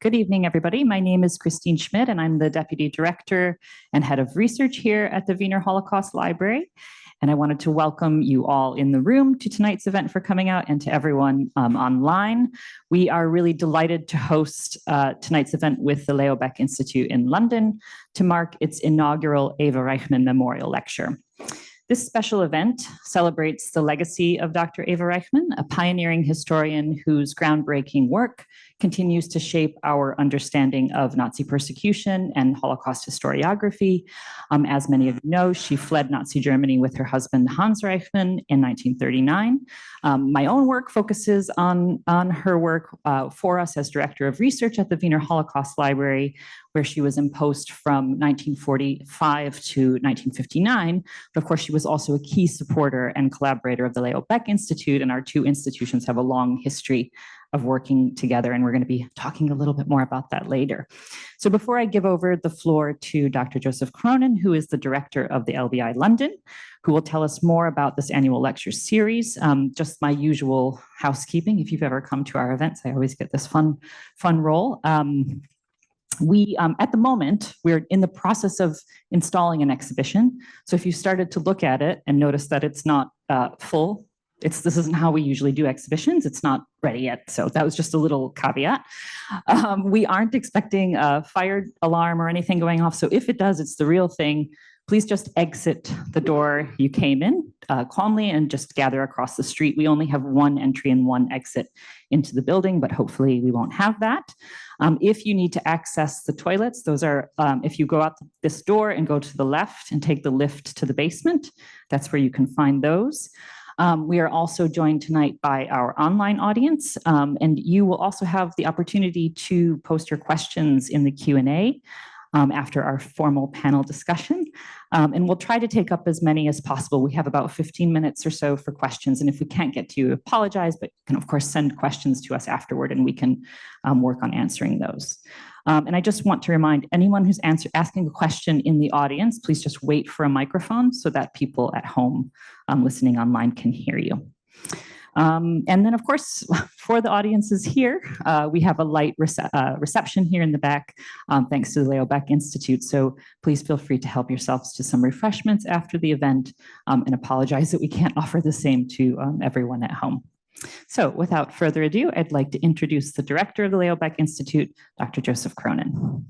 Good evening, everybody. My name is Christine Schmidt, and I'm the Deputy Director and Head of Research here at the Wiener Holocaust Library. And I wanted to welcome you all in the room to tonight's event for coming out, and to everyone online. We are really delighted to host tonight's event with the Baeck Institute in London to mark its inaugural Eva Reichmann Memorial Lecture. This special event celebrates the legacy of Dr. Eva Reichmann, a pioneering historian whose groundbreaking work continues to shape our understanding of Nazi persecution and Holocaust historiography. As many of you know, she fled Nazi Germany with her husband Hans Reichmann in 1939. My own work focuses on her work for us as Director of Research at the Wiener Holocaust Library, where she was in post from 1945 to 1959. But of course, she was also a key supporter and collaborator of the Baeck Institute, and our two institutions have a long history of working together, and we're going to be talking a little bit more about that later. So before I give over the floor to Dr. Joseph Cronin, who is the director of the LBI London, who will tell us more about this annual lecture series, just my usual housekeeping. If you've ever come to our events, I always get this fun role. At the moment, we're in the process of installing an exhibition. So if you started to look at it and notice that it's not full, this isn't how we usually do exhibitions. It's not ready yet. So that was just a little caveat. We aren't expecting a fire alarm or anything going off. So if it does, it's the real thing. Please just exit the door you came in calmly and just gather across the street. We only have one entry and one exit into the building, but hopefully we won't have that. If you need to access the toilets, those are, if you go out this door and go to the left and take the lift to the basement, that's where you can find those. We are also joined tonight by our online audience, and you will also have the opportunity to post your questions in the Q&A after our formal panel discussion. And we'll try to take up as many as possible. We have about 15 minutes or so for questions, and if we can't get to you, apologize, but you can, of course, send questions to us afterward, and we can work on answering those. And I just want to remind anyone who's asking a question in the audience, please just wait for a microphone so that people at home listening online can hear you. And then, of course, for the audiences here, we have a light reception here in the back, thanks to the Baeck Institute. So please feel free to help yourselves to some refreshments after the event, and apologize that we can't offer the same to everyone at home. So without further ado, I'd like to introduce the director of the Baeck Institute, Dr. Joseph Cronin.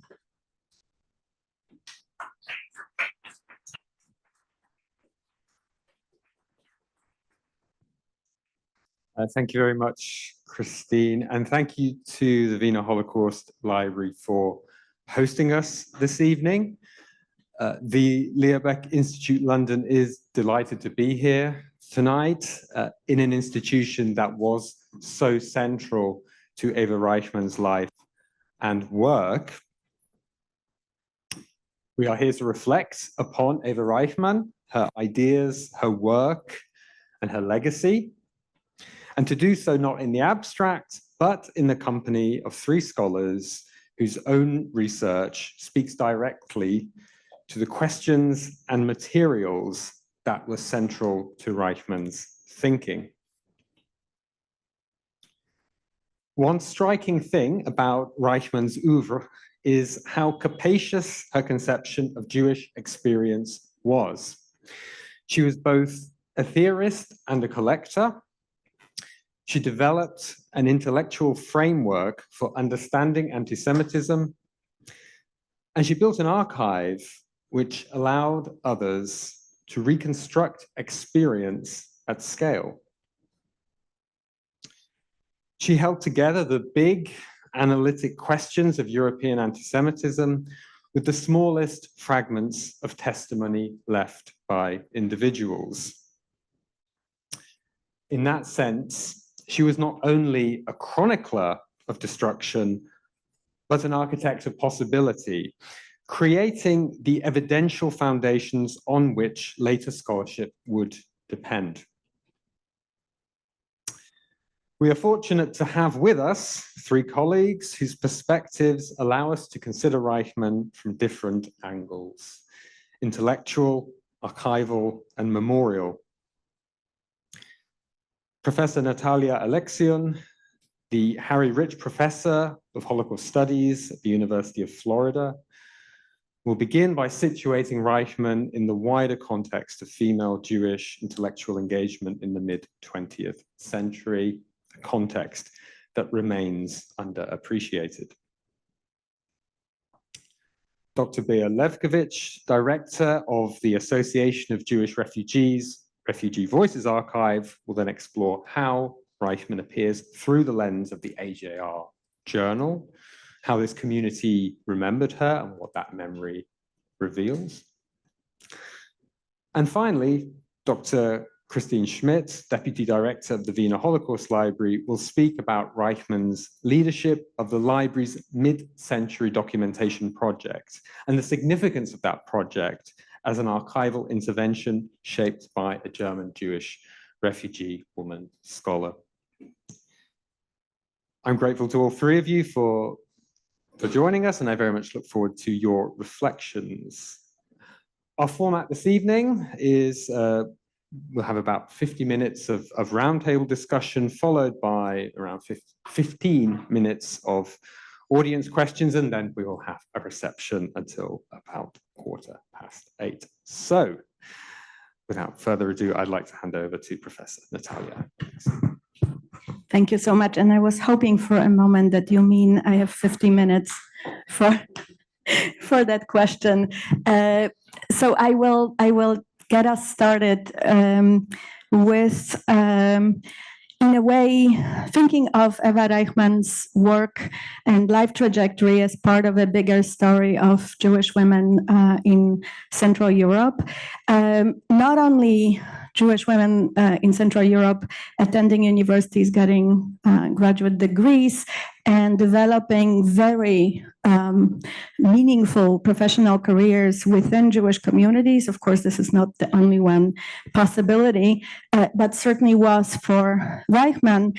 Thank you very much, Christine, and thank you to the Wiener Holocaust Library for hosting us this evening. The Baeck Institute London is delighted to be here tonight in an institution that was so central to Eva Reichmann's life and work. We are here to reflect upon Eva Reichmann, her ideas, her work, and her legacy. And to do so not in the abstract, but in the company of three scholars whose own research speaks directly to the questions and materials that were central to Reichmann's thinking. One striking thing about Reichmann's oeuvre is how capacious her conception of Jewish experience was. She was both a theorist and a collector. She developed an intellectual framework for understanding anti-Semitism, and she built an archive which allowed others to reconstruct experience at scale. She held together the big analytic questions of European anti-Semitism with the smallest fragments of testimony left by individuals. In that sense, she was not only a chronicler of destruction, but an architect of possibility, creating the evidential foundations on which later scholarship would depend. We are fortunate to have with us three colleagues whose perspectives allow us to consider Reichmann from different angles: intellectual, archival, and memorial. Professor Natalia Aleksiun the Harry Rich Professor of Holocaust Studies at the University of Florida, will begin by situating Reichmann in the wider context of female Jewish intellectual engagement in the mid-20th century, a context that remains underappreciated. Dr. Beer Lewkowicz, Director of the Association of Jewish Refugees, Refugee Voices Archive, will then explore how Reichmann appears through the lens of the AJR journal, how this community remembered her and what that memory reveals. And finally, Dr. Christine Schmidt, Deputy Director of the Wiener Holocaust Library, will speak about Reichmann's leadership of the library's mid-century documentation project and the significance of that project as an archival intervention shaped by a German Jewish refugee woman scholar. I'm grateful to all three of you for joining us, and I very much look forward to your reflections. Our format this evening is we'll have about 50 minutes of roundtable discussion, followed by around 15 minutes of audience questions, and then we will have a reception until about 8:15. So, without further ado, I'd like to hand over to Professor Natalia. Thank you so much. And I was hoping for a moment that you mean I have 50 minutes for that question. So I will get us started with, in a way, thinking of Eva Reichmann's work and life trajectory as part of a bigger story of Jewish women in Central Europe. Not only Jewish women in Central Europe attending universities, getting graduate degrees, and developing very meaningful professional careers within Jewish communities. Of course, this is not the only one possibility, but certainly was for Reichmann.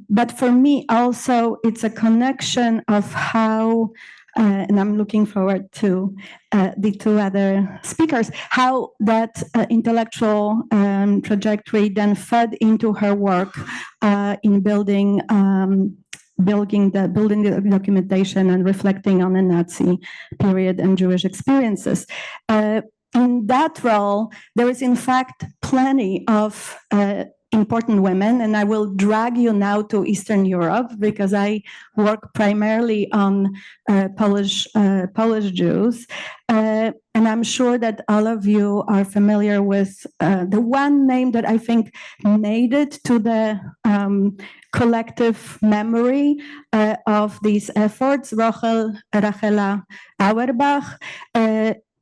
But for me also, it's a connection of how, and I'm looking forward to the two other speakers, how that intellectual trajectory then fed into her work in building the documentation and reflecting on the Nazi period and Jewish experiences. In that role, there is in fact plenty of important women, and I will drag you now to Eastern Europe because I work primarily on Polish Jews. And I'm sure that all of you are familiar with the one name that I think made it to the collective memory of these efforts, Rachela Auerbach,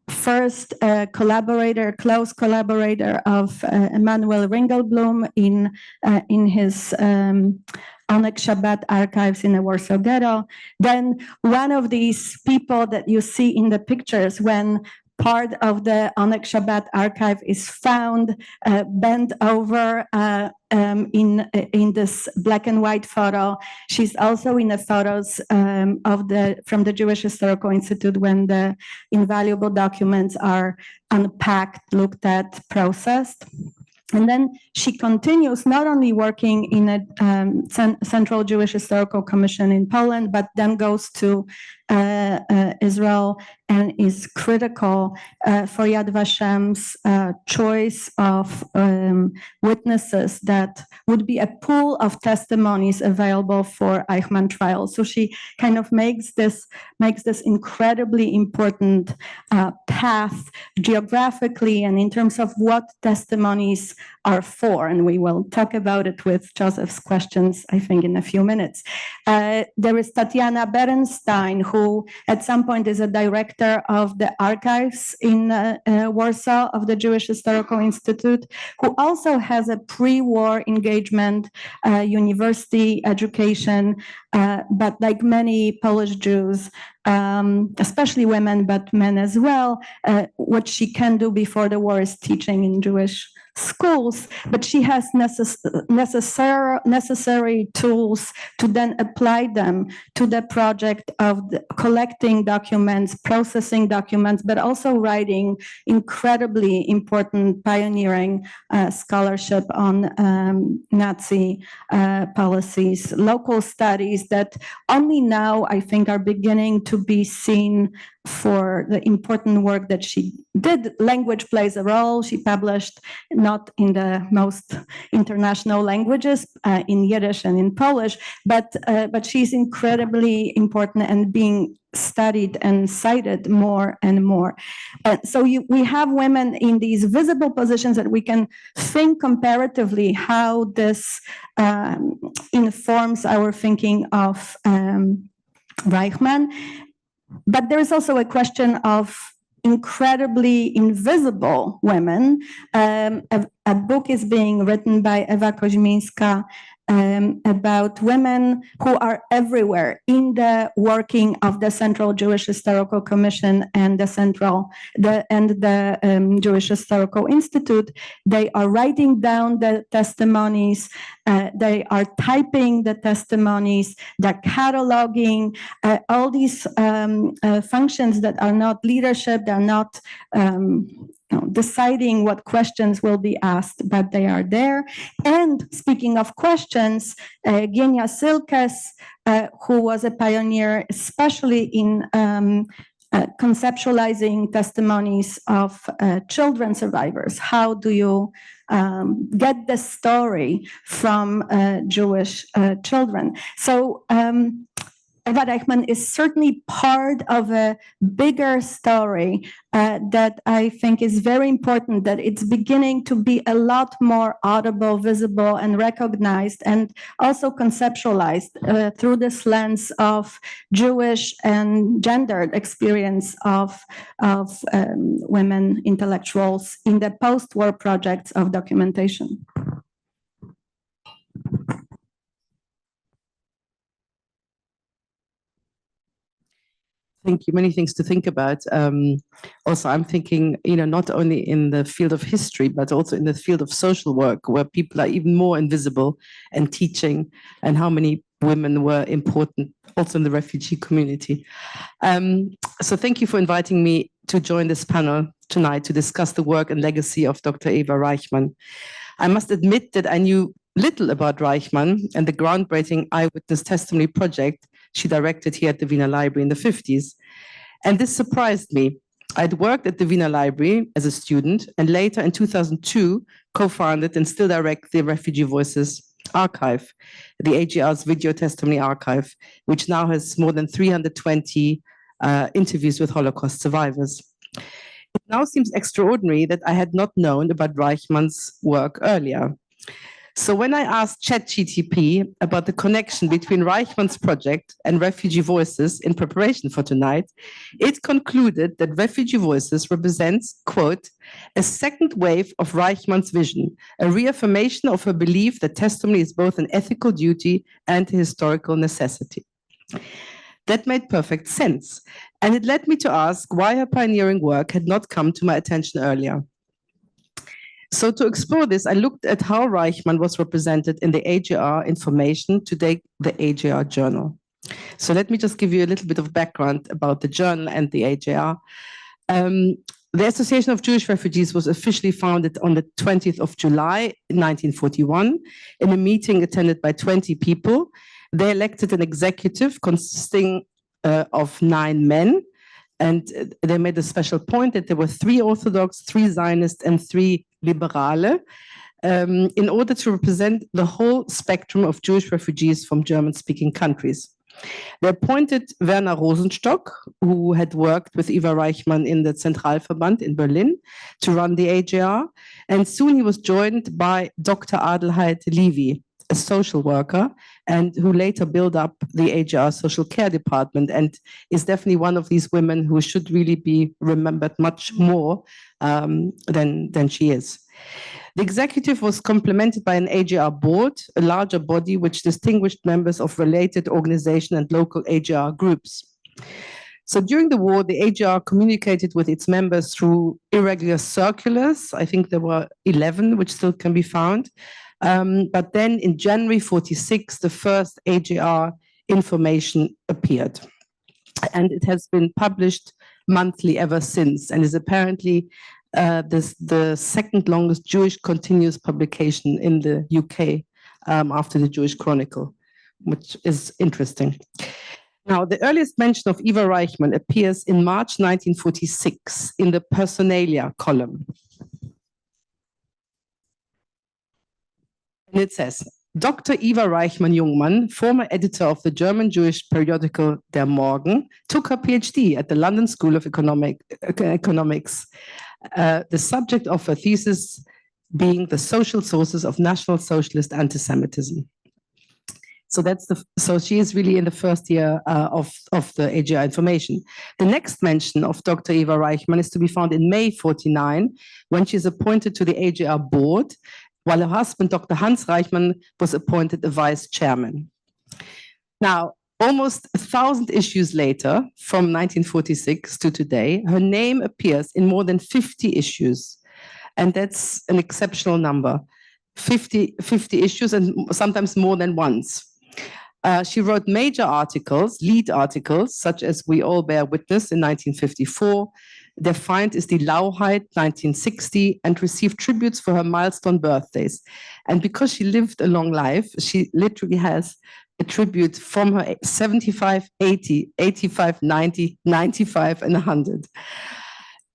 first close collaborator of Emanuel Ringelblum in his Onek Shabbat archives in the Warsaw Ghetto. Then one of these people that you see in the pictures when part of the Onek Shabbat archive is found bent over in this black and white photo. She's also in the photos from the Jewish Historical Institute when the invaluable documents are unpacked, looked at, processed. And then she continues not only working in a Central Jewish Historical Commission in Poland, but then goes to Israel and is critical for Yad Vashem's choice of witnesses that would be a pool of testimonies available for Eichmann trial. So she kind of makes this incredibly important path geographically and in terms of what testimonies are for, and we will talk about it with Joseph's questions, I think, in a few minutes. There is Tatiana Berenstein, who at some point is a director of the archives in Warsaw of the Jewish Historical Institute, who also has a pre-war engagement, university education, but like many Polish Jews, especially women, but men as well, what she can do before the war is teaching in Jewish schools, but she has necessary tools to then apply them to the project of collecting documents, processing documents, but also writing incredibly important pioneering scholarship on Nazi policies, local studies that only now I think are beginning to be seen for the important work that she did. Language plays a role. She published not in the most international languages, in Yiddish and in Polish, but she's incredibly important and being studied and cited more and more. So we have women in these visible positions that we can think comparatively how this informs our thinking of Reichmann. But there is also a question of incredibly invisible women. A book is being written by Ewa Koźmińska about women who are everywhere in the working of the Central Jewish Historical Commission and the Jewish Historical Institute. They are writing down the testimonies. They are typing the testimonies. They're cataloging all these functions that are not leadership. They're not deciding what questions will be asked, but they are there. And speaking of questions, Genia Silkes, who was a pioneer, especially in conceptualizing testimonies of children survivors. How do you get the story from Jewish children? So Eva Reichmann is certainly part of a bigger story that I think is very important, that it's beginning to be a lot more audible, visible, and recognized, and also conceptualized through this lens of Jewish and gendered experience of women intellectuals in the post-war projects of documentation. Thank you. Many things to think about. Also, I'm thinking, not only in the field of history, but also in the field of social work, where people are even more invisible, and teaching, and how many women were important also in the refugee community. So thank you for inviting me to join this panel tonight to discuss the work and legacy of Dr. Eva Reichmann. I must admit that I knew little about Reichmann and the groundbreaking eyewitness testimony project she directed here at the Wiener Library in the 50s. And this surprised me. I'd worked at the Wiener Library as a student, and later in 2002, co-founded and still direct the Refugee Voices archive, the AGR's video testimony archive, which now has more than 320 interviews with Holocaust survivors. It now seems extraordinary that I had not known about Reichmann's work earlier. So when I asked ChatGPT about the connection between Reichmann's project and Refugee Voices in preparation for tonight, it concluded that Refugee Voices represents, quote, a second wave of Reichmann's vision, a reaffirmation of her belief that testimony is both an ethical duty and a historical necessity. That made perfect sense, and it led me to ask why her pioneering work had not come to my attention earlier. So to explore this, I looked at how Reichmann was represented in the AJR information, today the AJR journal. So let me just give you a little bit of background about the journal and the AJR. The Association of Jewish Refugees was officially founded on the 20th of July, 1941, in a meeting attended by 20 people. They elected an executive consisting of 9 men, and they made a special point that there were 3 Orthodox, 3 Zionists, and 3 Liberale, in order to represent the whole spectrum of Jewish refugees from German-speaking countries. They appointed Werner Rosenstock, who had worked with Eva Reichmann in the Zentralverband in Berlin, to run the AJR, and soon he was joined by Dr. Adelheid Levy, a social worker, and who later built up the AJR social care department, and is definitely one of these women who should really be remembered much more than she is. The executive was complemented by an AJR board, a larger body which distinguished members of related organization and local AJR groups. So during the war, the AGR communicated with its members through irregular circulars. I think there were 11, which still can be found. But then in January 46, the first AGR information appeared. And it has been published monthly ever since, and is apparently the second longest Jewish continuous publication in the UK after the Jewish Chronicle, which is interesting. Now, the earliest mention of Eva Reichmann appears in March 1946 in the Personalia column. And it says, Dr. Eva Reichmann Jungmann, former editor of the German Jewish periodical Der Morgen, took her PhD at the London School of Economics. The subject of her thesis being the social sources of National Socialist anti-Semitism. So she is really in the first year of the AGR information. The next mention of Dr. Eva Reichmann is to be found in May 49, when she is appointed to the AGR board, while her husband, Dr. Hans Reichmann, was appointed the vice chairman. Now, almost 1,000 issues later, from 1946 to today, her name appears in more than 50 issues. And that's an exceptional number, 50 issues, and sometimes more than once. She wrote major articles, lead articles, such as We All Bear Witness in 1954, Der Feind ist die Lauheit, 1960, and received tributes for her milestone birthdays. And because she lived a long life, she literally has a tribute from her 75, 80, 85, 90, 95, and 100.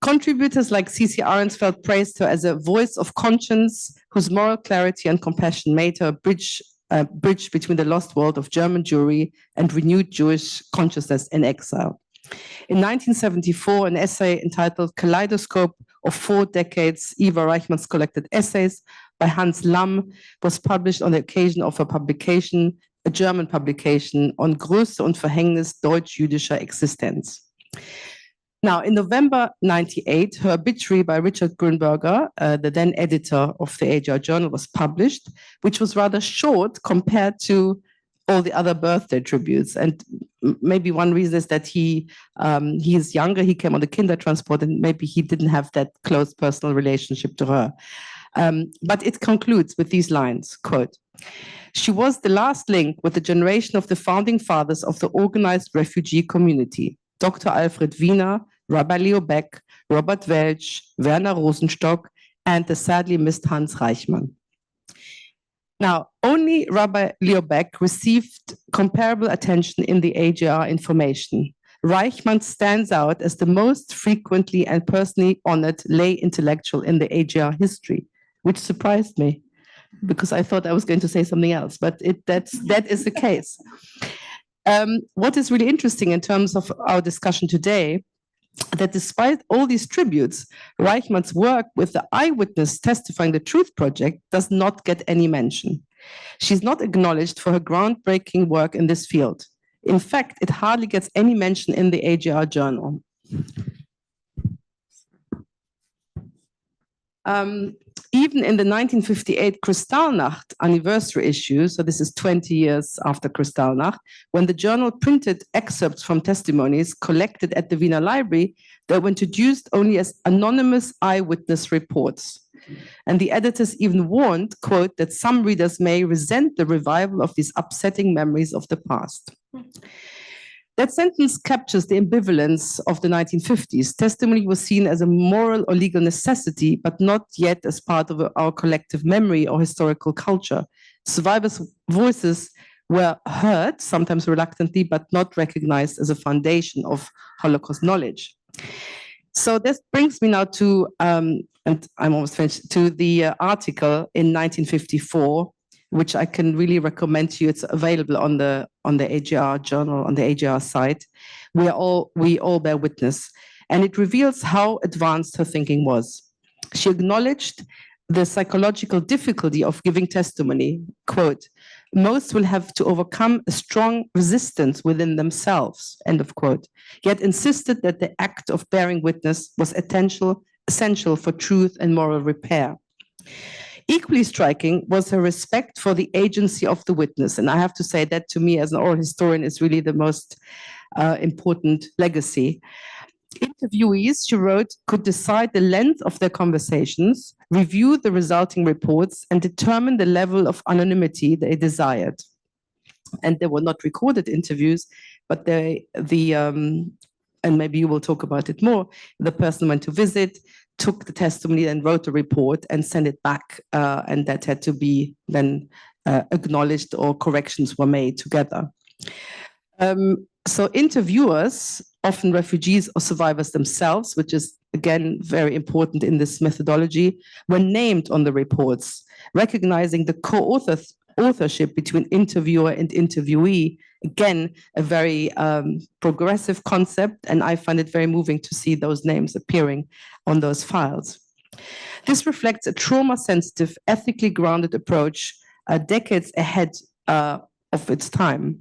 Contributors like C.C. Arensfeld praised her as a voice of conscience, whose moral clarity and compassion made her a bridge between the lost world of German Jewry and renewed Jewish consciousness in exile. In 1974, an essay entitled Kaleidoscope of 4 Decades, Eva Reichmann's Collected Essays by Hans Lamm, was published on the occasion of her publication, a German publication, on Größe und Verhängnis deutsch-jüdischer Existenz. Now, in November 98, her obituary by Richard Grünberger, the then editor of the AGR Journal, was published, which was rather short compared to all the other birthday tributes. And maybe one reason is that he is younger, he came on the Kindertransport, and maybe he didn't have that close personal relationship to her. But it concludes with these lines, quote, "She was the last link with the generation of the founding fathers of the organized refugee community, Dr. Alfred Wiener, Rabbi Leo Baeck, Robert Welch, Werner Rosenstock, and the sadly missed Hans Reichmann." Now, only Rabbi Leo Baeck received comparable attention in the AGR information. Reichmann stands out as the most frequently and personally honored lay intellectual in the AGR history, which surprised me because I thought I was going to say something else, but that is the case. What is really interesting in terms of our discussion today, that despite all these tributes, Reichmann's work with the Eyewitness Testifying the Truth project does not get any mention. She's not acknowledged for her groundbreaking work in this field. In fact, it hardly gets any mention in the AGR journal. Even in the 1958 Kristallnacht anniversary issue, so this is 20 years after Kristallnacht, when the journal printed excerpts from testimonies collected at the Wiener Library, they were introduced only as anonymous eyewitness reports. And the editors even warned, quote, that some readers may resent the revival of these upsetting memories of the past. That sentence captures the ambivalence of the 1950s. Testimony was seen as a moral or legal necessity, but not yet as part of our collective memory or historical culture. Survivors' voices were heard, sometimes reluctantly, but not recognized as a foundation of Holocaust knowledge. So this brings me now to, and I'm almost finished, to the article in 1954, which I can really recommend to you. It's available on the AGR journal, on the AGR site. We all bear witness. And it reveals how advanced her thinking was. She acknowledged the psychological difficulty of giving testimony. Quote, "Most will have to overcome a strong resistance within themselves," end of quote, yet insisted that the act of bearing witness was essential for truth and moral repair. Equally striking was her respect for the agency of the witness. And I have to say that, to me as an oral historian, is really the most important legacy. Interviewees, she wrote, could decide the length of their conversations, review the resulting reports, and determine the level of anonymity they desired. And they were not recorded interviews, but and maybe you will talk about it more, the person went to visit, took the testimony and wrote a report and sent it back, and that had to be then acknowledged or corrections were made together. So interviewers, often refugees or survivors themselves, which is again very important in this methodology, were named on the reports, recognizing the co-authorship between interviewer and interviewee. Again, a very progressive concept, and I find it very moving to see those names appearing on those files. This reflects a trauma-sensitive, ethically grounded approach decades ahead of its time.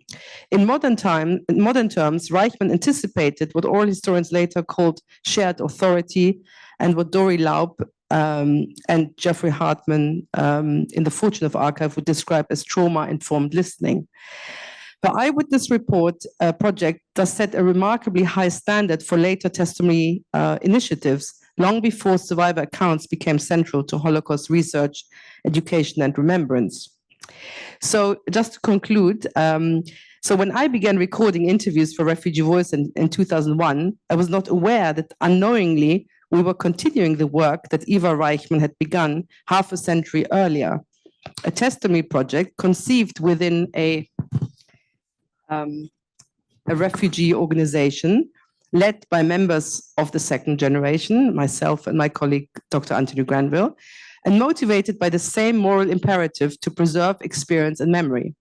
In modern terms, Reichmann anticipated what oral historians later called shared authority, and what Dori Laub and Jeffrey Hartman in The Fortune of Archive would describe as trauma-informed listening. The Eyewitness Report project does set a remarkably high standard for later testimony initiatives, long before survivor accounts became central to Holocaust research, education, and remembrance. So just to conclude, so when I began recording interviews for Refugee Voice in 2001, I was not aware that unknowingly we were continuing the work that Eva Reichmann had begun half a century earlier, a testimony project conceived within a refugee organization led by members of the second generation, myself and my colleague, Dr. Anthony Granville, and motivated by the same moral imperative to preserve experience and memory.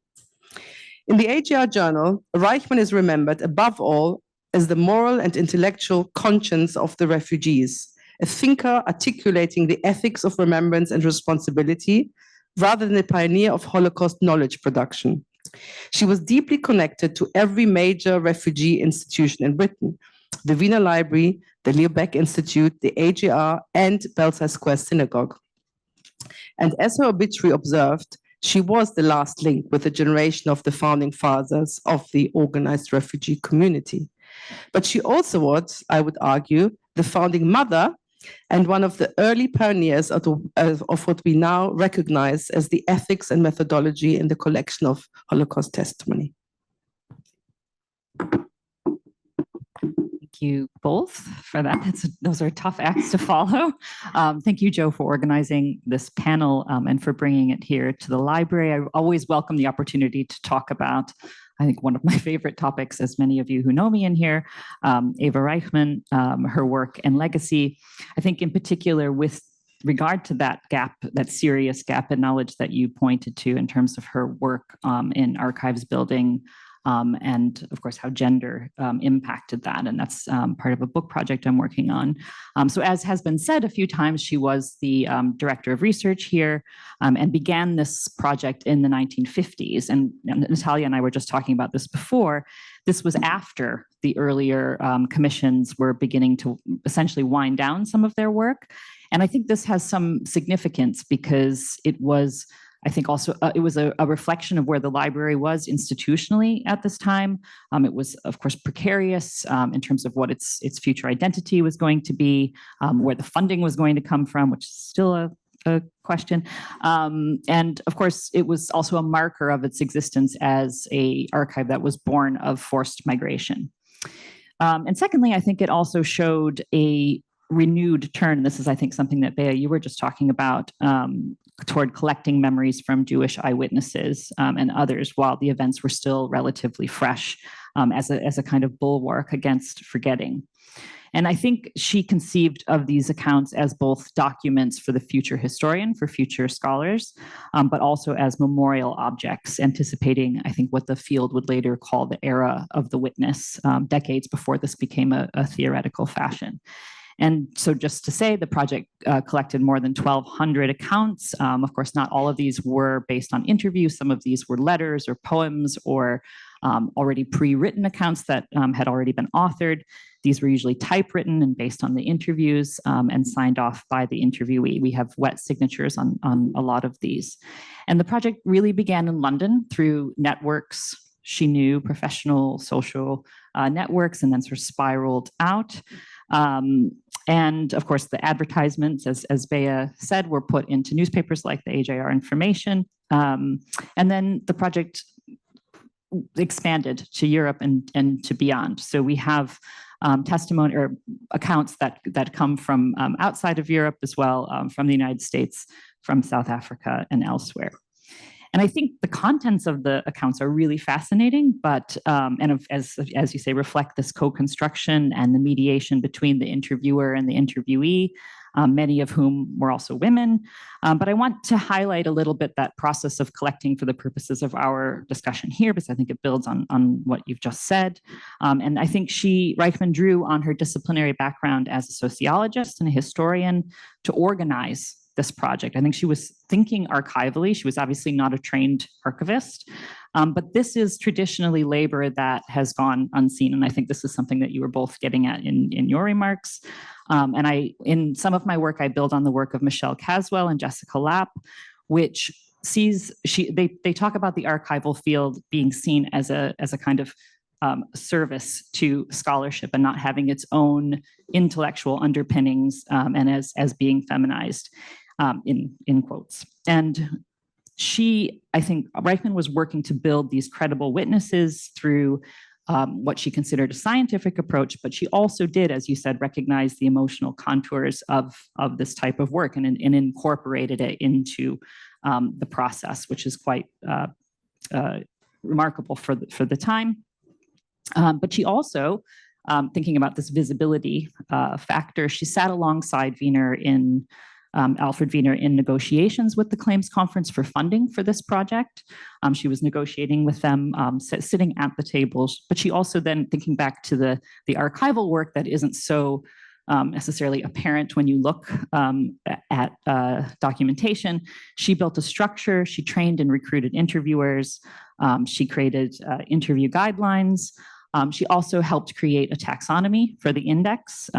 In the AGR journal, Reichmann is remembered above all as the moral and intellectual conscience of the refugees, a thinker articulating the ethics of remembrance and responsibility, rather than a pioneer of Holocaust knowledge production. She was deeply connected to every major refugee institution in Britain, the Wiener Library, the Baeck Institute, the AGR, and Belsize Square Synagogue. And as her obituary observed, she was the last link with a generation of the founding fathers of the organized refugee community. But she also was, I would argue, the founding mother and one of the early pioneers of what we now recognize as the ethics and methodology in the collection of Holocaust testimony. Thank you both for that. Those are tough acts to follow. Thank you, Joe, for organizing this panel and for bringing it here to the library. I always welcome the opportunity to talk about, I think, one of my favorite topics, as many of you who know me in here, Eva Reichmann, her work and legacy. I think in particular with regard to that gap, that serious gap in knowledge that you pointed to in terms of her work in archives building, and of course how gender impacted that. And that's part of a book project I'm working on. So as has been said a few times, she was the director of research here and began this project in the 1950s. And Natalia and I were just talking about this before. This was after the earlier commissions were beginning to essentially wind down some of their work. And I think this has some significance because it was, I think also it was a reflection of where the library was institutionally at this time. It was, of course, precarious in terms of what its future identity was going to be, where the funding was going to come from, which is still a question. And of course, it was also a marker of its existence as an archive that was born of forced migration. And secondly, I think it also showed a renewed turn. This is, I think, something that Baeck, you were just talking about, toward collecting memories from Jewish eyewitnesses and others while the events were still relatively fresh, as a kind of bulwark against forgetting. And I think she conceived of these accounts as both documents for the future historian, for future scholars, but also as memorial objects, anticipating, I think, what the field would later call the era of the witness, decades before this became a theoretical fashion. And so just to say, the project collected more than 1,200 accounts. Of course, not all of these were based on interviews. Some of these were letters or poems or already pre-written accounts that had already been authored. These were usually typewritten and based on the interviews and signed off by the interviewee. We have wet signatures on a lot of these. And the project really began in London through networks she knew, professional, social, networks and then sort of spiraled out. And of course, the advertisements, as Baeck said, were put into newspapers like the AJR Information. And then the project expanded to Europe and to beyond. So we have testimony or accounts that come from outside of Europe as well, from the United States, from South Africa, and elsewhere. And I think the contents of the accounts are really fascinating, but as you say, reflect this co-construction and the mediation between the interviewer and the interviewee, many of whom were also women. But I want to highlight a little bit that process of collecting for the purposes of our discussion here, because I think it builds on what you've just said. And I think Reichmann drew on her disciplinary background as a sociologist and a historian to organize this project. I think she was thinking archivally. She was obviously not a trained archivist, but this is traditionally labor that has gone unseen. And I think this is something that you were both getting at in your remarks. And in some of my work, I build on the work of Michelle Caswell and Jessica Lapp, which they talk about the archival field being seen as a kind of service to scholarship and not having its own intellectual underpinnings and as being feminized. In quotes. And I think Reichmann was working to build these credible witnesses through what she considered a scientific approach, but she also did, as you said, recognize the emotional contours of this type of work and incorporated it into the process, which is quite remarkable for the time. But she also, thinking about this visibility factor, she sat alongside Alfred Wiener in negotiations with the Claims Conference for funding for this project. She was negotiating with them, sitting at the tables, but she also then, thinking back to the archival work that isn't so necessarily apparent when you look at documentation, she built a structure, she trained and recruited interviewers, she created interview guidelines. She also helped create a taxonomy for the index,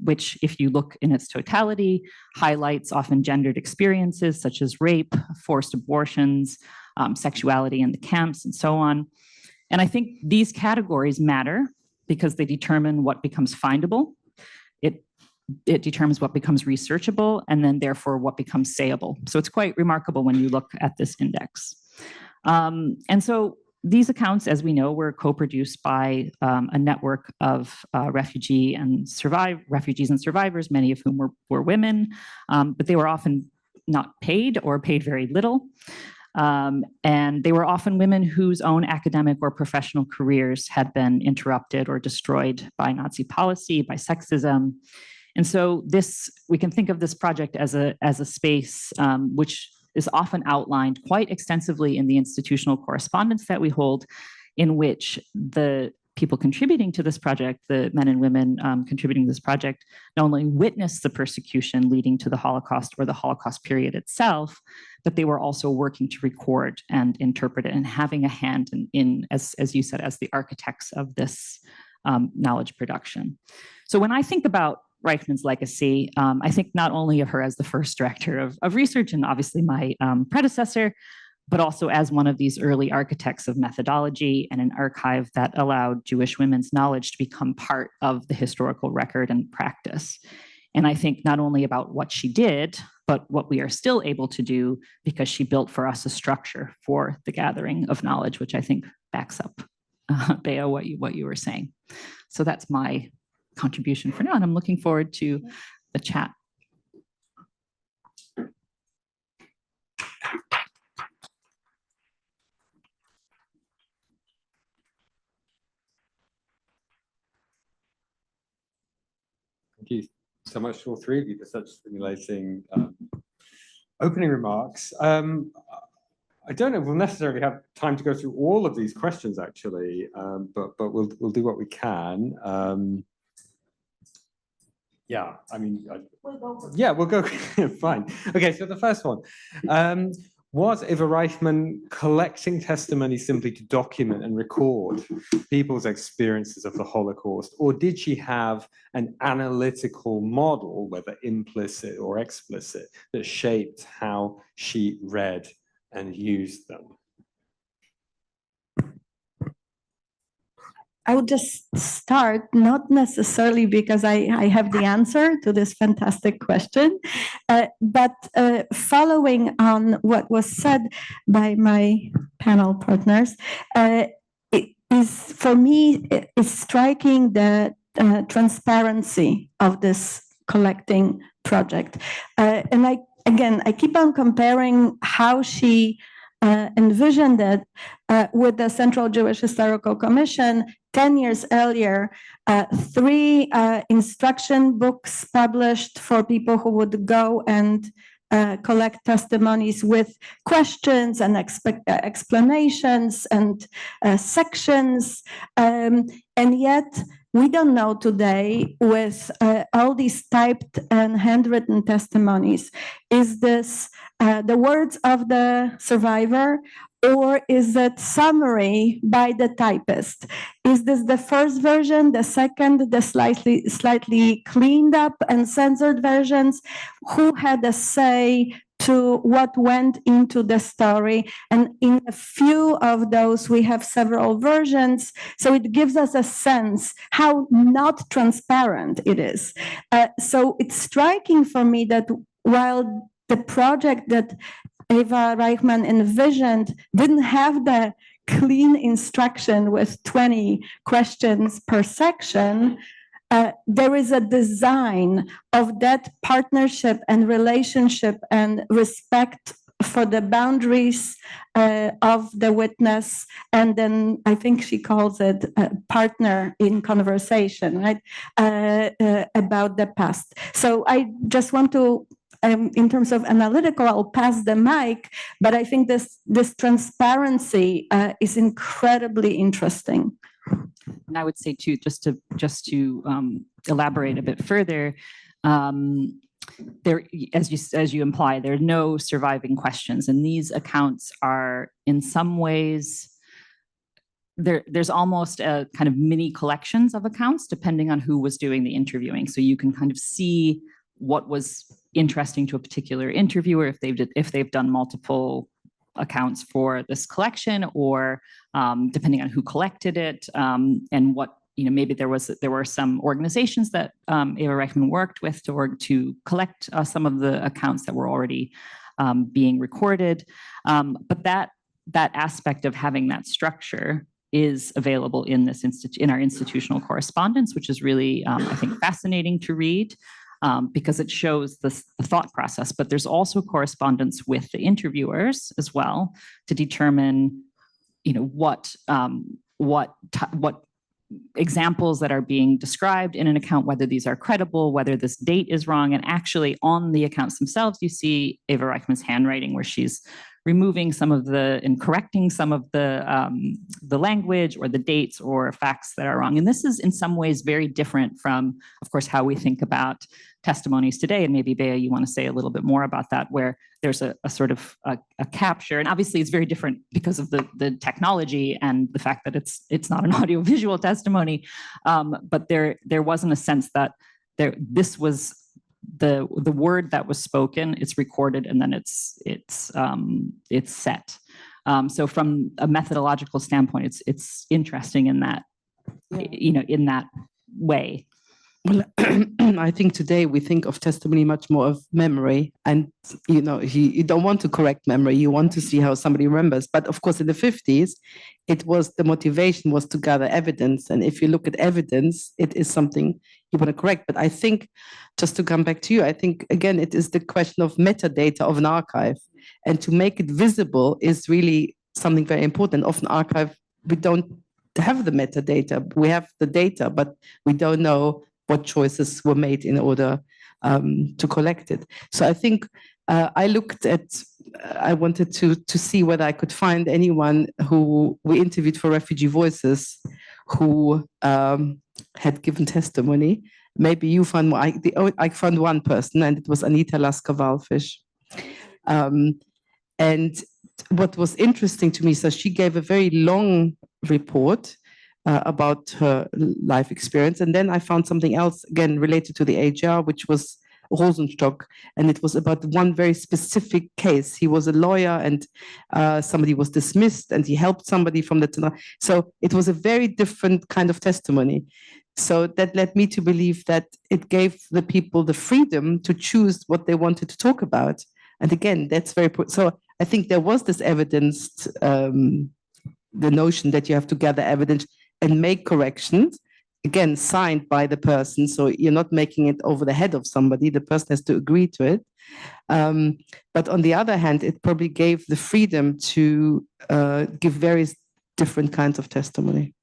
which, if you look in its totality, highlights often gendered experiences such as rape, forced abortions, sexuality in the camps, and so on. And I think these categories matter because they determine what becomes findable. It determines what becomes researchable, and then therefore what becomes sayable. So it's quite remarkable when you look at this index. And so these accounts, as we know, were co-produced by a network of refugees and survivors, many of whom were women, but they were often not paid or paid very little. And they were often women whose own academic or professional careers had been interrupted or destroyed by Nazi policy, by sexism. And so we can think of this project as a space which is often outlined quite extensively in the institutional correspondence that we hold, in which the people contributing to this project, the men and women contributing to this project, not only witnessed the persecution leading to the Holocaust or the Holocaust period itself, but they were also working to record and interpret it and having a hand in as you said, as the architects of this knowledge production. So when I think about Reichmann's legacy, I think not only of her as the first director of research and obviously my predecessor, but also as one of these early architects of methodology and an archive that allowed Jewish women's knowledge to become part of the historical record and practice. And I think not only about what she did, but what we are still able to do because she built for us a structure for the gathering of knowledge, which I think backs up, Baeck, what you were saying. So that's my contribution for now, and I'm looking forward to the chat. Thank you so much to all three of you for such stimulating opening remarks. I don't know if we'll necessarily have time to go through all of these questions, actually, but we'll do what we can. Yeah, I mean, we'll go. Fine. Okay, so the first one. Was Eva Reichmann collecting testimony simply to document and record people's experiences of the Holocaust, or did she have an analytical model, whether implicit or explicit, that shaped how she read and used them? I would just start, not necessarily because I have the answer to this fantastic question, but following on what was said by my panel partners, it is, for me, is striking the transparency of this collecting project. And I keep on comparing how she envisioned it with the Central Jewish Historical Commission 10 years earlier, 3 instruction books published for people who would go and collect testimonies with questions and explanations and sections. And yet, we don't know today, with all these typed and handwritten testimonies, is this the words of the survivor, or is it summary by the typist? Is this the first version, the second, the slightly cleaned up and censored versions? Who had a say to what went into the story? And in a few of those, we have several versions. So it gives us a sense how not transparent it is. So it's striking for me that while the project that Eva Reichmann envisioned didn't have the clean instruction with 20 questions per section, there is a design of that partnership and relationship and respect for the boundaries of the witness. And then I think she calls it a partner in conversation, right? About the past. So I just want to, in terms of analytical, I'll pass the mic, but I think this transparency is incredibly interesting. And I would say too, just to elaborate a bit further, there, as you imply, there are no surviving questions, and these accounts are in some ways there's almost a kind of mini collections of accounts depending on who was doing the interviewing. So you can kind of see what was interesting to a particular interviewer if they've done multiple accounts for this collection, or depending on who collected it, and what, maybe there were some organizations that Eva Reichmann worked with to collect some of the accounts that were already being recorded. But that aspect of having that structure is available in our institutional correspondence, which is really, I think, fascinating to read. Because it shows the thought process, but there's also correspondence with the interviewers as well to determine, what examples that are being described in an account, whether these are credible, whether this date is wrong. And actually on the accounts themselves, you see Eva Reichmann's handwriting where she's removing some of and correcting some of the language or the dates or facts that are wrong. And this is in some ways very different from, of course, how we think about testimonies today. And maybe, Bea, you want to say a little bit more about that, where there's a sort of a capture. And obviously it's very different because of the technology and the fact that it's not an audiovisual testimony. But there wasn't a sense that this was the word that was spoken, it's recorded, and then it's set. So from a methodological standpoint, it's interesting in that, in that way. Well, I think today we think of testimony much more of memory, and you don't want to correct memory, you want to see how somebody remembers. But of course, in the 50s, the motivation was to gather evidence, and if you look at evidence, it is something you want to correct. But I think, just to come back to you, I think again it is the question of metadata of an archive, and to make it visible is really something very important. Often archive, we don't have the metadata, we have the data, but we don't know what choices were made in order to collect it. So I think I wanted to see whether I could find anyone who we interviewed for Refugee Voices who had given testimony. Maybe you found more. I found one person, and it was Anita Lasker-Wallfisch. And what was interesting to me, so she gave a very long report about her life experience. And then I found something else, again, related to the HR, which was Rosenstock, and it was about one very specific case. He was a lawyer, and somebody was dismissed, and he helped somebody from the. So it was a very different kind of testimony. So that led me to believe that it gave the people the freedom to choose what they wanted to talk about. And again, that's very. So I think there was this evidence, the notion that you have to gather evidence and make corrections. Again, signed by the person, so you're not making it over the head of somebody. The person has to agree to it. But on the other hand, it probably gave the freedom to give various different kinds of testimony.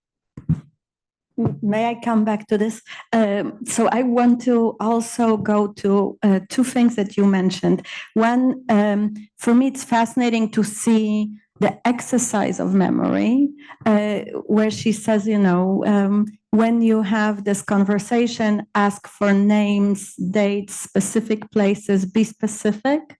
May I come back to this? So I want to also go to two things that you mentioned. One, for me, it's fascinating to see the exercise of memory, where she says, when you have this conversation, ask for names, dates, specific places, be specific,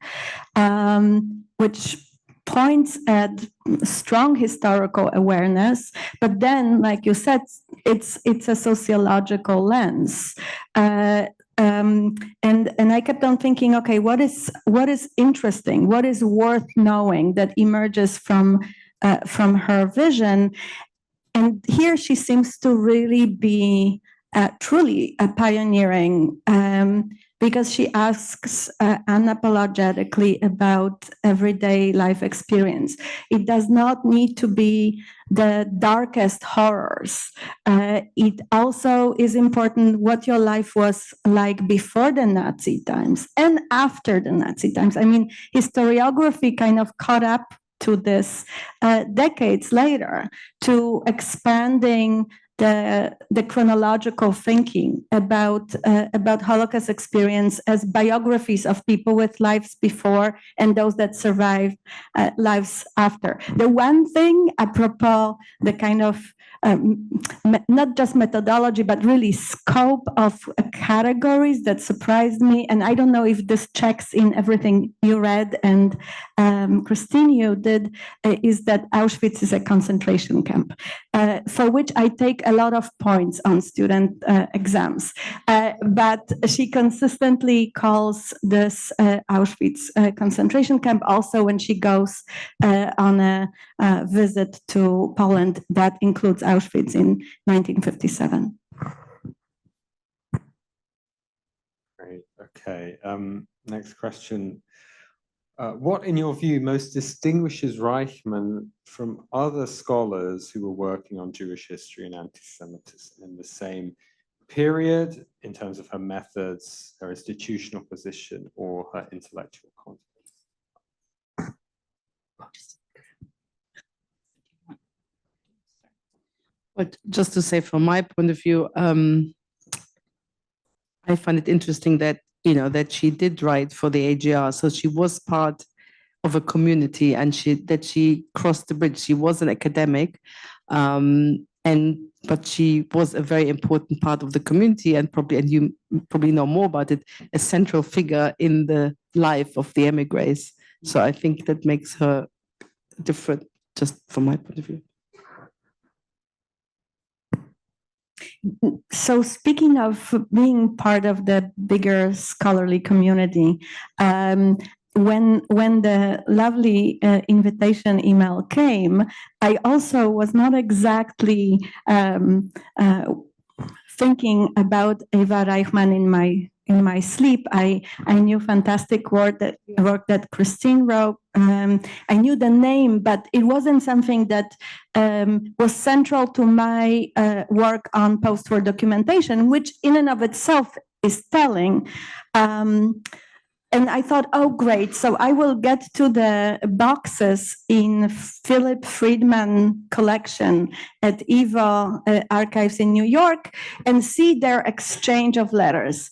which points at strong historical awareness. But then, like you said, it's a sociological lens. And I kept on thinking, okay, what is interesting? What is worth knowing that emerges from her vision? And here she seems to really be truly a pioneering, because she asks unapologetically about everyday life experience. It does not need to be the darkest horrors. It also is important what your life was like before the Nazi times and after the Nazi times. I mean, historiography kind of caught up to this decades later, to expanding the chronological thinking about Holocaust experience as biographies of people with lives before and those that survive lives after. The one thing, apropos the kind of not just methodology, but really scope of categories that surprised me, and I don't know if this checks in everything you read and Christine, you did, is that Auschwitz is a concentration camp, for which I take a lot of points on student exams. But she consistently calls this Auschwitz concentration camp. Also, when she goes on a visit to Poland, that includes Auschwitz in 1957. Great. Okay. Next question. What, in your view, most distinguishes Reichmann from other scholars who were working on Jewish history and anti-Semitism in the same period, in terms of her methods, her institutional position, or her intellectual content? But just to say, from my point of view, I find it interesting that that she did write for the AGR, so she was part of a community, and she crossed the bridge. She was an academic, but she was a very important part of the community, and you probably know more about it, a central figure in the life of the emigres. So I think that makes her different, just from my point of view. So speaking of being part of the bigger scholarly community, when the lovely invitation email came, I also was not exactly thinking about Eva Reichmann in my sleep. I knew fantastic work that Christine wrote. I knew the name, but it wasn't something that was central to my work on post-war documentation, which in and of itself is telling. And I thought, oh, great. So I will get to the boxes in Philip Friedman collection at Eva Archives in New York and see their exchange of letters.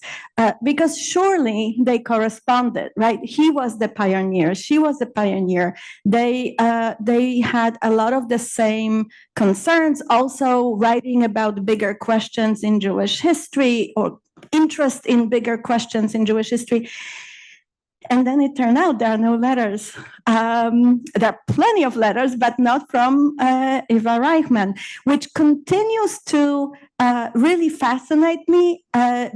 Because surely they corresponded, right? He was the pioneer. She was the pioneer. They had a lot of the same concerns, also writing about bigger questions in Jewish history or interest in bigger questions in Jewish history. And then it turned out there are no letters. There are plenty of letters, but not from Eva Reichmann, which continues to really fascinate me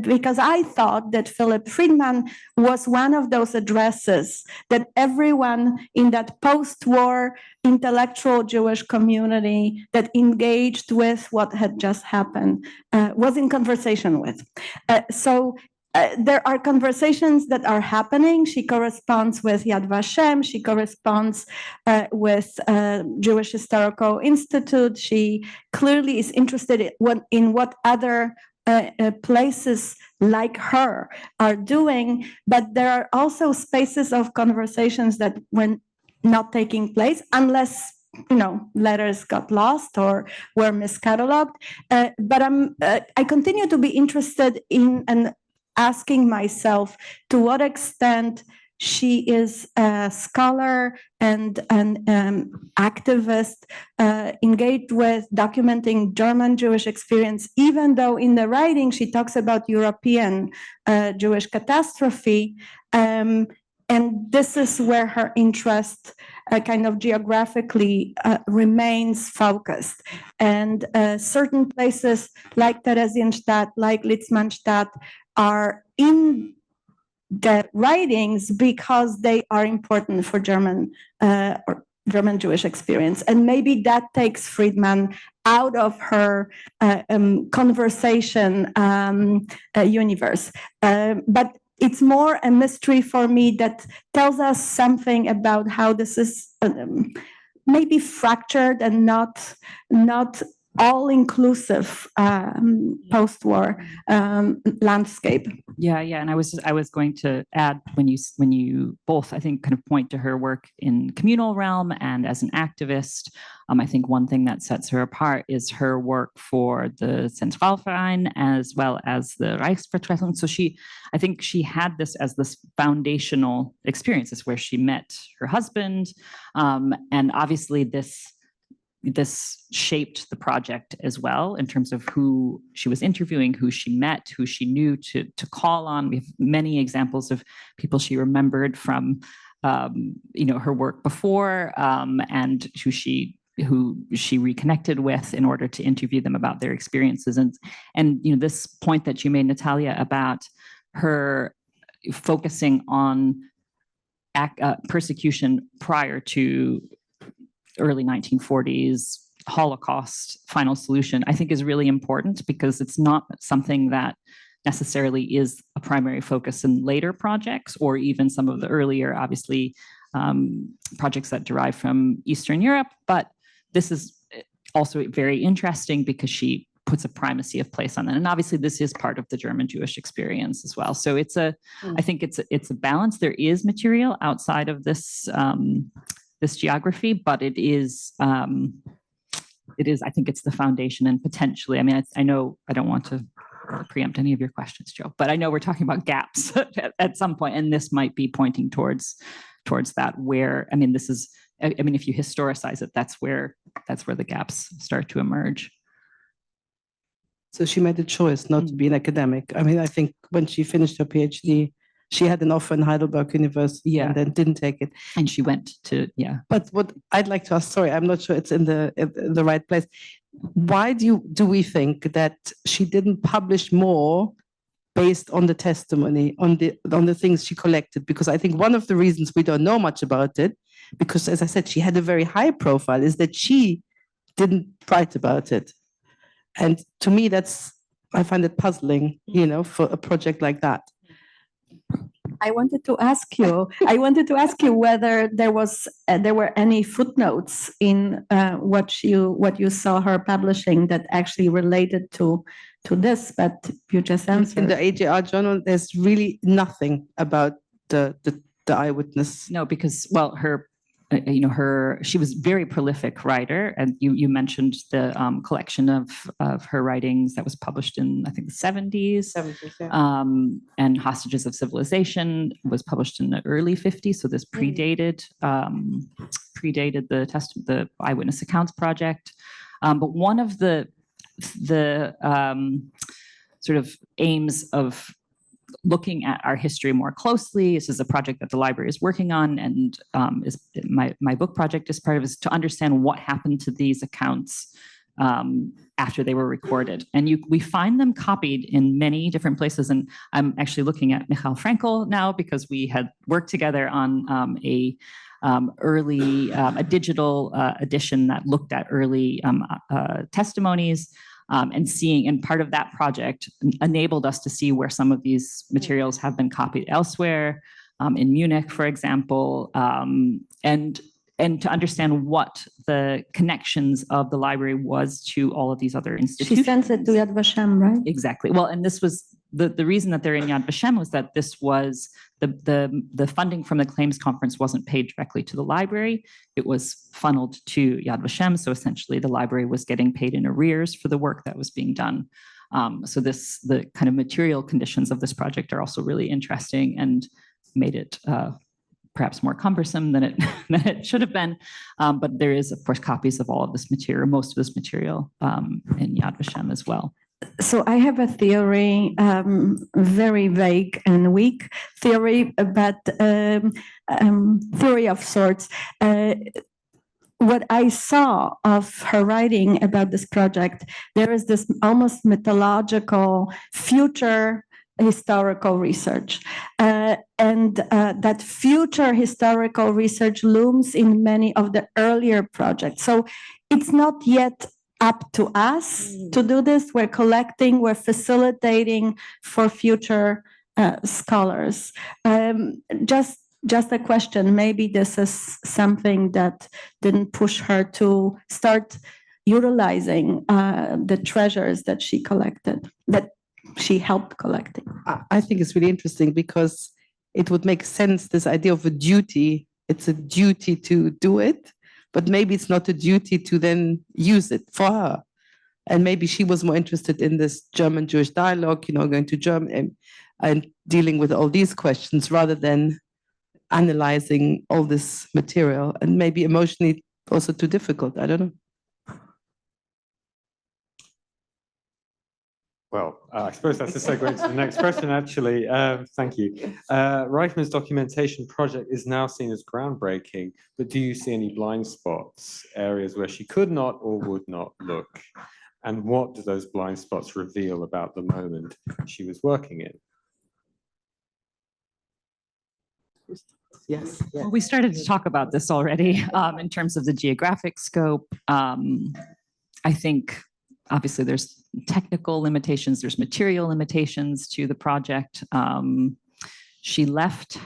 because I thought that Philip Friedman was one of those addresses that everyone in that post-war intellectual Jewish community that engaged with what had just happened was in conversation with. So there are conversations that are happening. She corresponds with Yad Vashem. She corresponds with Jewish Historical Institute. She clearly is interested in what other places like her are doing. But there are also spaces of conversations that were not taking place unless letters got lost or were miscatalogued. But I continue to be interested in and asking myself to what extent she is a scholar and an activist engaged with documenting German Jewish experience, even though in the writing she talks about European Jewish catastrophe. And this is where her interest kind of geographically remains focused. And certain places like Theresienstadt, like Litzmannstadt, are in the writings because they are important for German or German Jewish experience. And maybe that takes Friedman out of her conversation universe. But it's more a mystery for me that tells us something about how this is maybe fractured and not all-inclusive post-war landscape. Yeah, and I was going to add when you both, I think, kind of point to her work in communal realm and as an activist. I think one thing that sets her apart is her work for the Zentralverein as well as the Reichsvertretung. So I think she had this as this foundational experience, is where she met her husband, and obviously this shaped the project as well in terms of who she was interviewing, who she met, who she knew to call on. We have many examples of people she remembered from her work before, and who she reconnected with in order to interview them about their experiences. And this point that you made, Natalia, about her focusing on persecution prior to early 1940s Holocaust final solution, I think is really important, because it's not something that necessarily is a primary focus in later projects, or even some of the earlier, obviously, projects that derive from Eastern Europe. But this is also very interesting because she puts a primacy of place on that. And obviously this is part of the German Jewish experience as well. So I think it's a balance. There is material outside of this geography, but it is, I think it's the foundation, and potentially, I mean, I know I don't want to preempt any of your questions, Joe, but I know we're talking about gaps at some point, and this might be pointing towards that, where, I mean, if you historicize it, that's where the gaps start to emerge. So she made a choice not to be an academic. I mean, I think when she finished her PhD, she had an offer in Heidelberg University, and then didn't take it. And she went to, But what I'd like to ask, sorry, I'm not sure it's in the right place. Why do we think that she didn't publish more based on the testimony, on the things she collected? Because I think one of the reasons we don't know much about it, because as I said, she had a very high profile, is that she didn't write about it. And to me, I find it puzzling, for a project like that. I wanted to ask you whether there were any footnotes in what you saw her publishing that actually related to this, but you just answered. In the AJR journal, there's really nothing about the eyewitness. No, because she was a very prolific writer, and you mentioned the collection of her writings that was published in, I think, the 70s. And Hostages of Civilization was published in the early 50s, so this predated the Eyewitness Accounts Project. But one of the sort of aims of looking at our history more closely. This is a project that the library is working on, and is my book project is part of, is to understand what happened to these accounts after they were recorded. And we find them copied in many different places. And I'm actually looking at Michael Frankel now because we had worked together on a digital edition that looked at early testimonies. And part of that project enabled us to see where some of these materials have been copied elsewhere, in Munich, for example, and to understand what the connections of the library was to all of these other institutions. She sends it to Yad Vashem, right? Exactly. Well, and this was the reason that they're in Yad Vashem was that this was the funding from the claims conference wasn't paid directly to the library. It was funneled to Yad Vashem. So essentially the library was getting paid in arrears for the work that was being done. So the kind of material conditions of this project are also really interesting and made it perhaps more cumbersome than it should have been. But there is, of course, copies of all of this material, most of this material in Yad Vashem as well. So I have a theory, very vague and weak theory, but theory of sorts. What I saw of her writing about this project, there is this almost mythological future historical research. And that future historical research looms in many of the earlier projects. So it's not yet up to us to do this. We're collecting, we're facilitating for future scholars. Just a question, maybe this is something that didn't push her to start utilizing the treasures that she collected, that she helped collecting. I think it's really interesting because it would make sense, this idea of a duty. It's a duty to do it, but maybe it's not a duty to then use it for her. And maybe she was more interested in this German-Jewish dialogue, going to Germany and dealing with all these questions rather than analyzing all this material, and maybe emotionally also too difficult. I don't know. Well, I suppose that's a segue into the next question, actually. Thank you. Reichmann's documentation project is now seen as groundbreaking, but do you see any blind spots, areas where she could not or would not look? And what do those blind spots reveal about the moment she was working in? Yes. Well, we started to talk about this already in terms of the geographic scope. I think obviously there's technical limitations, there's material limitations to the project. She left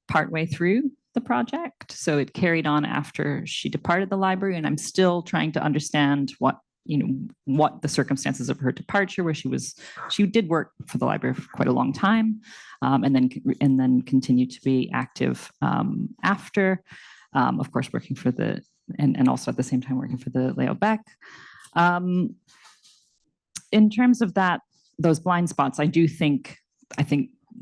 partway through the project, so it carried on after she departed the library, and I'm still trying to understand what the circumstances of her departure, where she did work for the library for quite a long time, and then continued to be active after, of course, working for and also at the same time working for the Leo Baeck. In terms of those blind spots, I think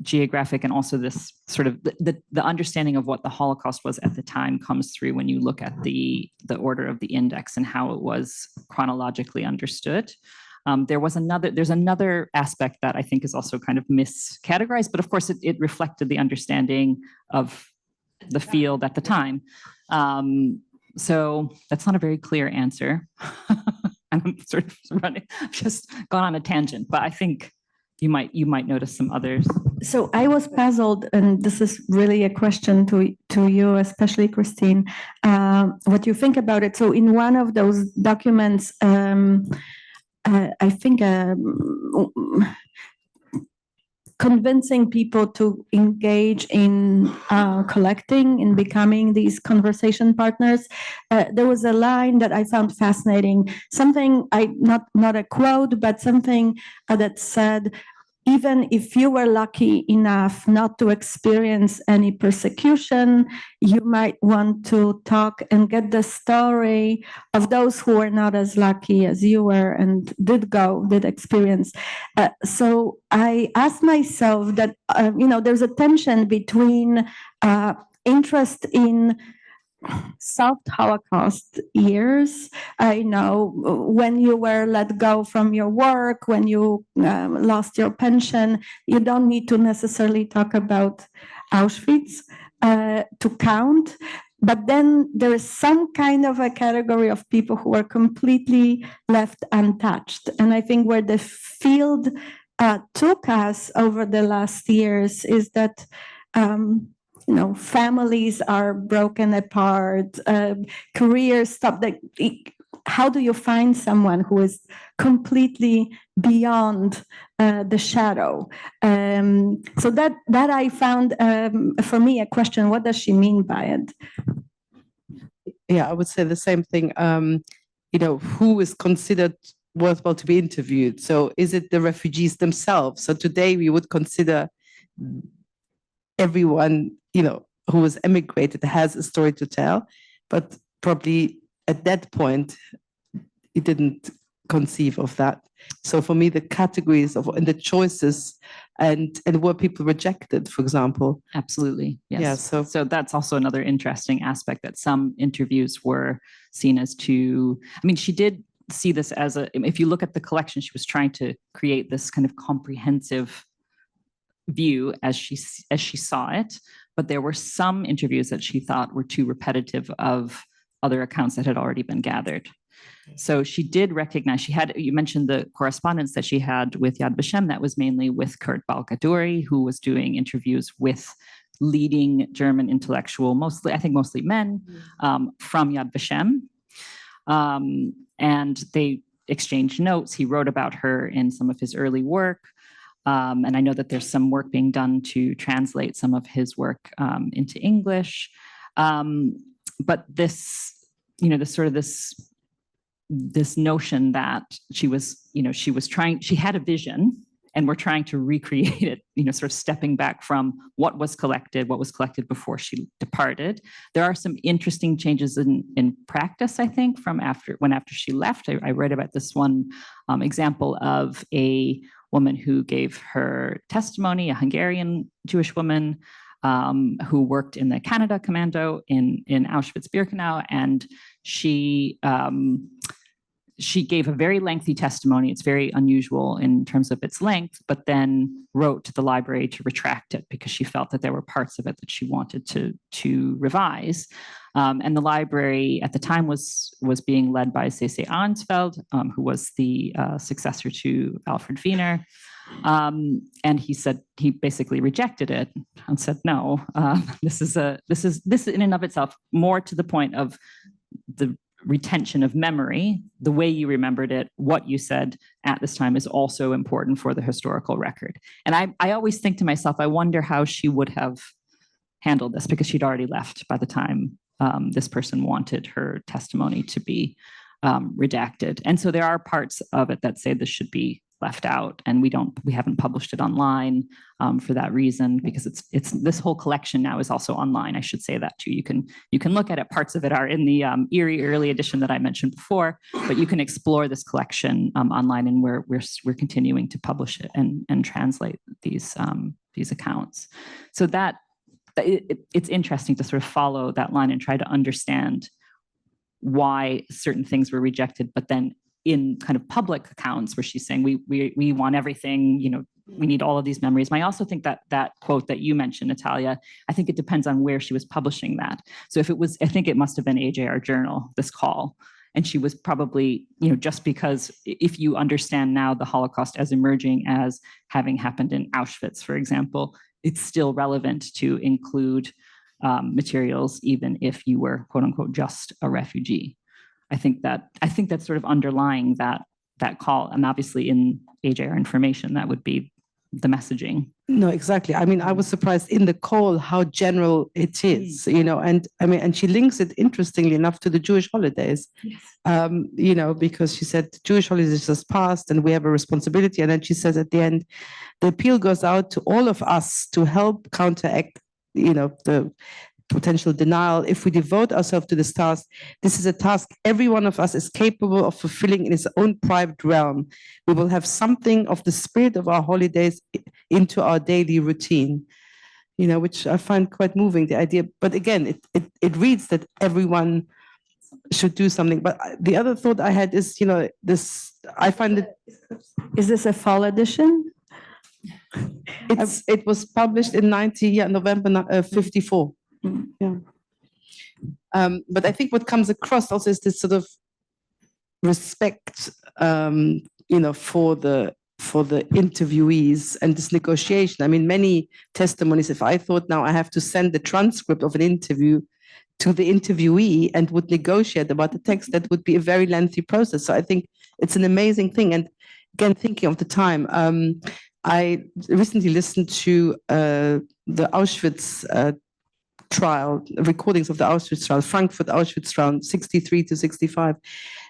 geographic and also this sort of the understanding of what the Holocaust was at the time comes through when you look at the order of the index and how it was chronologically understood. There's another aspect that I think is also kind of miscategorized, but of course it reflected the understanding of the field at the time. So that's not a very clear answer. I'm sort of just gone on a tangent, but I think you might notice some others. So I was puzzled, and this is really a question to you, especially Christine, what you think about it. So in one of those documents, I think convincing people to engage in collecting, in becoming these conversation partners. There was a line that I found fascinating, something not a quote, but something that said, even if you were lucky enough not to experience any persecution, you might want to talk and get the story of those who were not as lucky as you were and did experience. So I asked myself that, there's a tension between interest in soft Holocaust years. I know when you were let go from your work, when you lost your pension, you don't need to necessarily talk about Auschwitz to count. But then there is some kind of a category of people who are completely left untouched. And I think where the field took us over the last years is that families are broken apart, careers stop. How do you find someone who is completely beyond the shadow? So that I found, for me, a question: what does she mean by it? Yeah, I would say the same thing. Who is considered worthwhile to be interviewed? So is it the refugees themselves? So today we would consider everyone, who has emigrated has a story to tell, but probably at that point, it didn't conceive of that. So for me, the categories and the choices and were people rejected, for example. Absolutely. Yes. Yeah, so that's also another interesting aspect, that some interviews were seen as she did see this as if you look at the collection, she was trying to create this kind of comprehensive view as she saw it, but there were some interviews that she thought were too repetitive of other accounts that had already been gathered. So she did recognize, you mentioned the correspondence that she had with Yad Vashem, that was mainly with Kurt Balkadori, who was doing interviews with leading German intellectual, mostly men, from Yad Vashem. And they exchanged notes. He wrote about her in some of his early work. And I know that there's some work being done to translate some of his work into English. But this notion that she had a vision, and we're trying to recreate it, sort of stepping back from what was collected before she departed. There are some interesting changes in practice, I think, from after she left. I read about this one example of a woman who gave her testimony, a Hungarian Jewish woman who worked in the Canada Commando in Auschwitz-Birkenau, and she gave a very lengthy testimony. It's very unusual in terms of its length, but then wrote to the library to retract it because she felt that there were parts of it that she wanted to revise. And the library at the time was being led by C.C. Arnsfeld, who was the successor to Alfred Wiener. And he basically rejected it and said, no, this is in and of itself more to the point of the retention of memory. The way you remembered it, what you said at this time, is also important for the historical record. And I always think to myself, I wonder how she would have handled this, because she'd already left by the time this person wanted her testimony to be redacted. And so there are parts of it that say this should be left out, and we haven't published it online for that reason, because it's this whole collection now is also online. I should say that too. You can look at it. Parts of it are in the Erie early edition that I mentioned before, but you can explore this collection online, and we're continuing to publish it and translate these accounts. So that it's interesting to sort of follow that line and try to understand why certain things were rejected, but then in kind of public accounts where she's saying we want everything, we need all of these memories. And I also think that quote that you mentioned, Natalia, I think it depends on where she was publishing that. So I think it must have been AJR Journal, this call. And she was probably, just because if you understand now the Holocaust as emerging as having happened in Auschwitz, for example, it's still relevant to include materials, even if you were, quote unquote, just a refugee. I think that's sort of underlying that call. And obviously in AJR information, that would be the messaging. No, exactly. I mean, I was surprised in the call how general it is, and she links it, interestingly enough, to the Jewish holidays, yes. Because she said Jewish holidays just passed and we have a responsibility. And then she says at the end, the appeal goes out to all of us to help counteract, the potential denial. If we devote ourselves to this task, this is a task every one of us is capable of fulfilling in his own private realm. We will have something of the spirit of our holidays into our daily routine. which I find quite moving, the idea. But again, it reads that everyone should do something. But the other thought I had is, this, I find it. Is this a fall edition? It was published in November 54. Yeah. But I think what comes across also is this sort of respect, for the interviewees and this negotiation. I mean, many testimonies, if I thought now I have to send the transcript of an interview to the interviewee and would negotiate about the text, that would be a very lengthy process. So I think it's an amazing thing. And again, thinking of the time, I recently listened to the Auschwitz trial, recordings of the Auschwitz trial, Frankfurt Auschwitz trial, 63 to 65.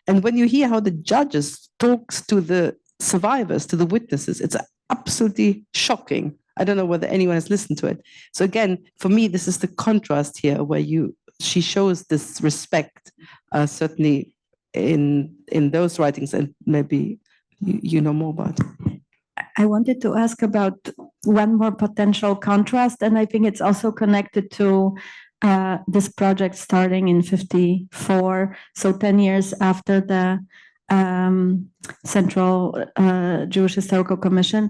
And when you hear how the judges talks to the survivors, to the witnesses, it's absolutely shocking. I don't know whether anyone has listened to it. So again, for me, this is the contrast here where she shows this respect, certainly in those writings, and maybe you know more about it. I wanted to ask about one more potential contrast, and I think it's also connected to this project starting in 54, so 10 years after the Central Jewish Historical Commission.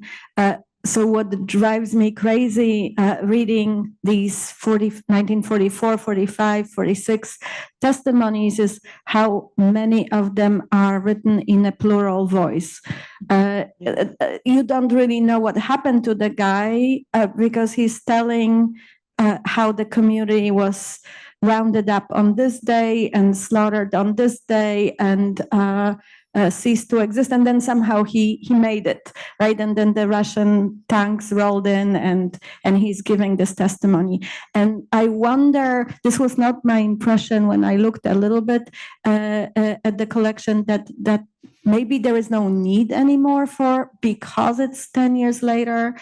So what drives me crazy reading these 1944, 45, 46 testimonies is how many of them are written in a plural voice. You don't really know what happened to the guy because he's telling how the community was rounded up on this day and slaughtered on this day and ceased to exist, and then somehow he made it, right? And then the Russian tanks rolled in, and he's giving this testimony. And I wonder, this was not my impression when I looked a little bit at the collection, that maybe there is no need anymore because it's 10 years later,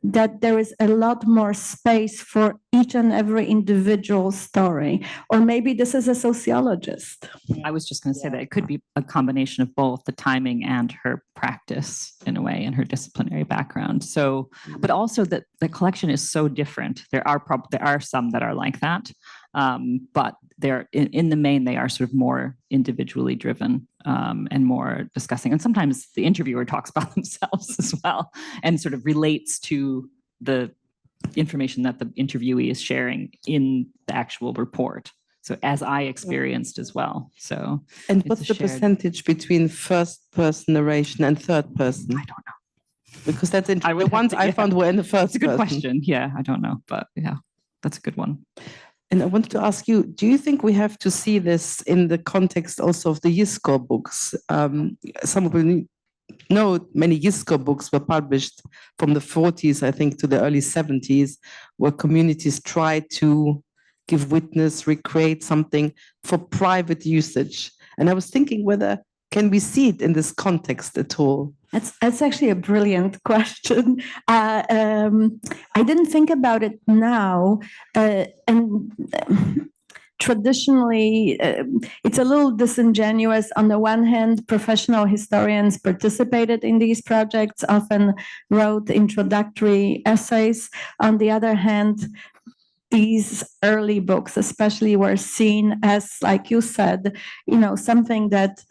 that there is a lot more space for each and every individual story. Or maybe this is a sociologist. I was just going to say that it could be a combination of both the timing and her practice in a way, and her disciplinary background. So, but also that the collection is so different. There are some that are like that, but they're in the main, they are sort of more individually driven and more discussing. And sometimes the interviewer talks about themselves as well and sort of relates to the information that the interviewee is sharing in the actual report. So as I experienced as well. So, and what's the percentage between first person narration and third person? I don't know. Because that's interesting. The ones I found were in the first. It's a good question. Yeah, I don't know, but yeah, that's a good one. And I wanted to ask you, do you think we have to see this in the context also of the Yiskor books? Some of you know many Yiskor books were published from the 40s, I think, to the early 70s, where communities tried to give witness, recreate something for private usage. And I was thinking can we see it in this context at all? That's actually a brilliant question. I didn't think about it now. And traditionally, it's a little disingenuous. On the one hand, professional historians participated in these projects, often wrote introductory essays. On the other hand, these early books especially were seen as, like you said, something that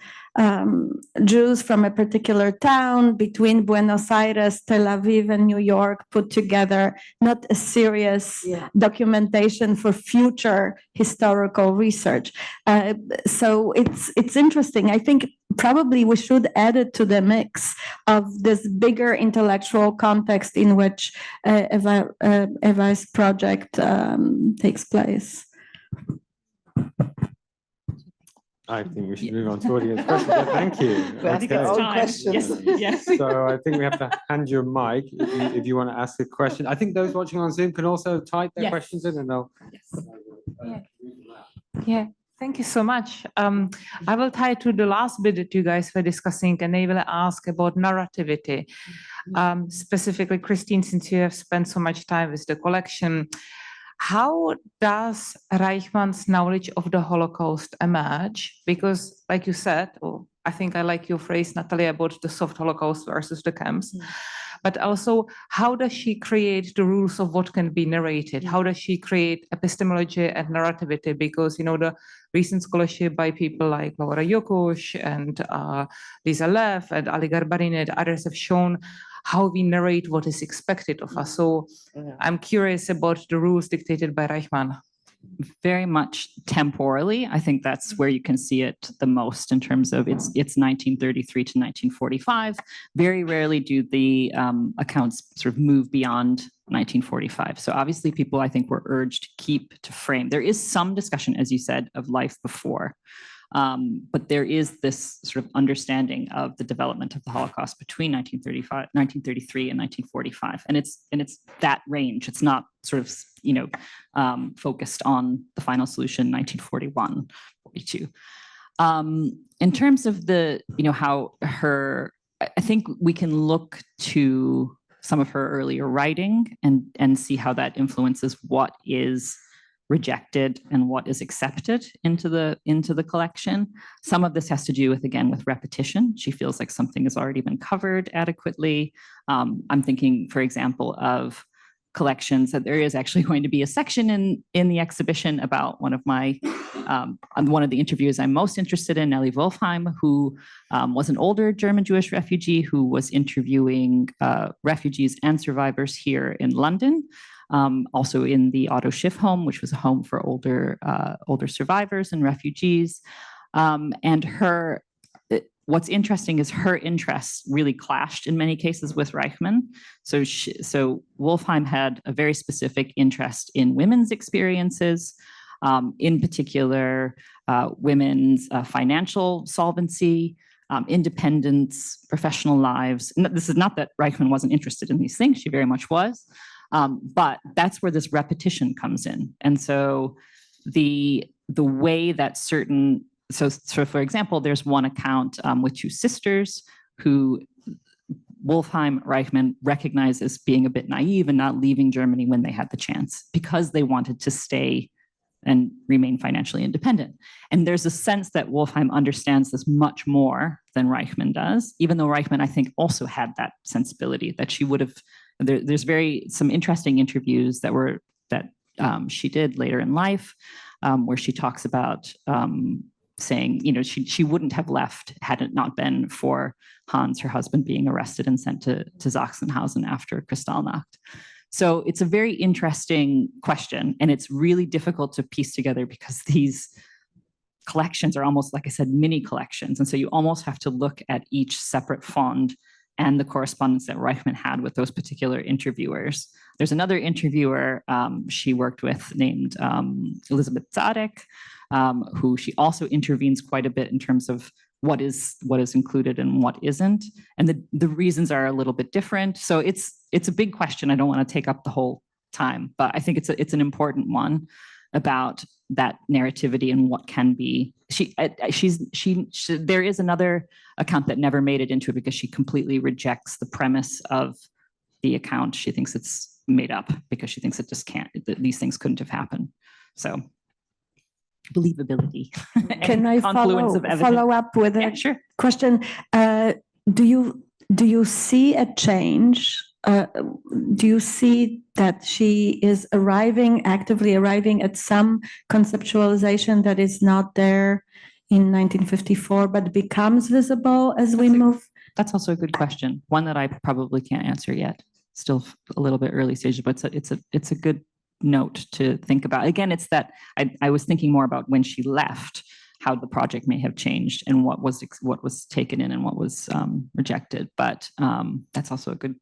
Jews from a particular town between Buenos Aires, Tel Aviv, and New York put together, not a serious documentation for future historical research. So it's interesting. I think probably we should add it to the mix of this bigger intellectual context in which Eva's project takes place. I think we should move on to audience questions. Thank you. I think it's time. Yes. So I think we have to hand you a mic if you want to ask a question. I think those watching on Zoom can also type their questions in, and they'll. Yeah. Thank you so much. I will tie to the last bit that you guys were discussing, and I will ask about narrativity. Specifically, Christine, since you have spent so much time with the collection, how does Reichmann's knowledge of the Holocaust emerge? Because, like you said, or I think I like your phrase, Natalia, about the soft Holocaust versus the camps. but also how does she create the rules of what can be narrated? How does she create epistemology and narrativity? Because, you know, the recent scholarship by people like Laura Jokoš and Lisa Lev and Ali Garbarini and others have shown how we narrate what is expected of us. So I'm curious about the rules dictated by Reichmann. Very much temporally. I think that's where you can see it the most in terms of it's 1933 to 1945. Very rarely do the accounts sort of move beyond 1945. So obviously people, I think, were urged to frame. There is some discussion, as you said, of life before. But there is this sort of understanding of the development of the Holocaust between 1933 and 1945. And it's that range. It's not sort of, you know, focused on the final solution, 1941, 42. In terms of the, you know, how I think we can look to some of her earlier writing and see how that influences what is rejected and what is accepted into the collection. Some of this has to do with, again, with repetition. She feels like something has already been covered adequately. I'm thinking, for example, of collections that there is actually going to be a section in the exhibition about one of the interviews I'm most interested in, Nelly Wolfheim, who was an older German Jewish refugee who was interviewing refugees and survivors here in London. Also in the Otto Schiff home, which was a home for older survivors and refugees. And what's interesting is her interests really clashed in many cases with Reichmann. So Wolfheim had a very specific interest in women's experiences, in particular women's financial solvency, independence, professional lives. And this is not that Reichmann wasn't interested in these things, she very much was. But that's where this repetition comes in. And so the way that so for example, there's one account with two sisters who Wolfheim Reichmann recognizes being a bit naive and not leaving Germany when they had the chance because they wanted to stay and remain financially independent. And there's a sense that Wolfheim understands this much more than Reichmann does, even though Reichmann, I think, also had that sensibility that she would have. There's some interesting interviews that she did later in life, where she talks about saying, you know, she wouldn't have left had it not been for Hans, her husband, being arrested and sent to Sachsenhausen after Kristallnacht. So it's a very interesting question, and it's really difficult to piece together because these collections are almost, like I said, mini collections. And so you almost have to look at each separate fond and the correspondence that Reichmann had with those particular interviewers. There's another interviewer she worked with named Elizabeth Zadek, who she also intervenes quite a bit in terms of what is included and what isn't. And the reasons are a little bit different. So it's a big question. I don't want to take up the whole time, but I think it's an important one about that narrativity and what can be. There is another account that never made it into it because she completely rejects the premise of the account. She thinks it's made up because she thinks it just can't, these things couldn't have happened. So believability. Can I follow up with a question? Do you see a change? Do you see that she is actively arriving at some conceptualization that is not there in 1954, but becomes visible as we move? That's also a good question. One that I probably can't answer yet. Still a little bit early stage, but it's a good note to think about. Again, it's that I was thinking more about when she left, how the project may have changed and what was taken in and what was rejected. But that's also a good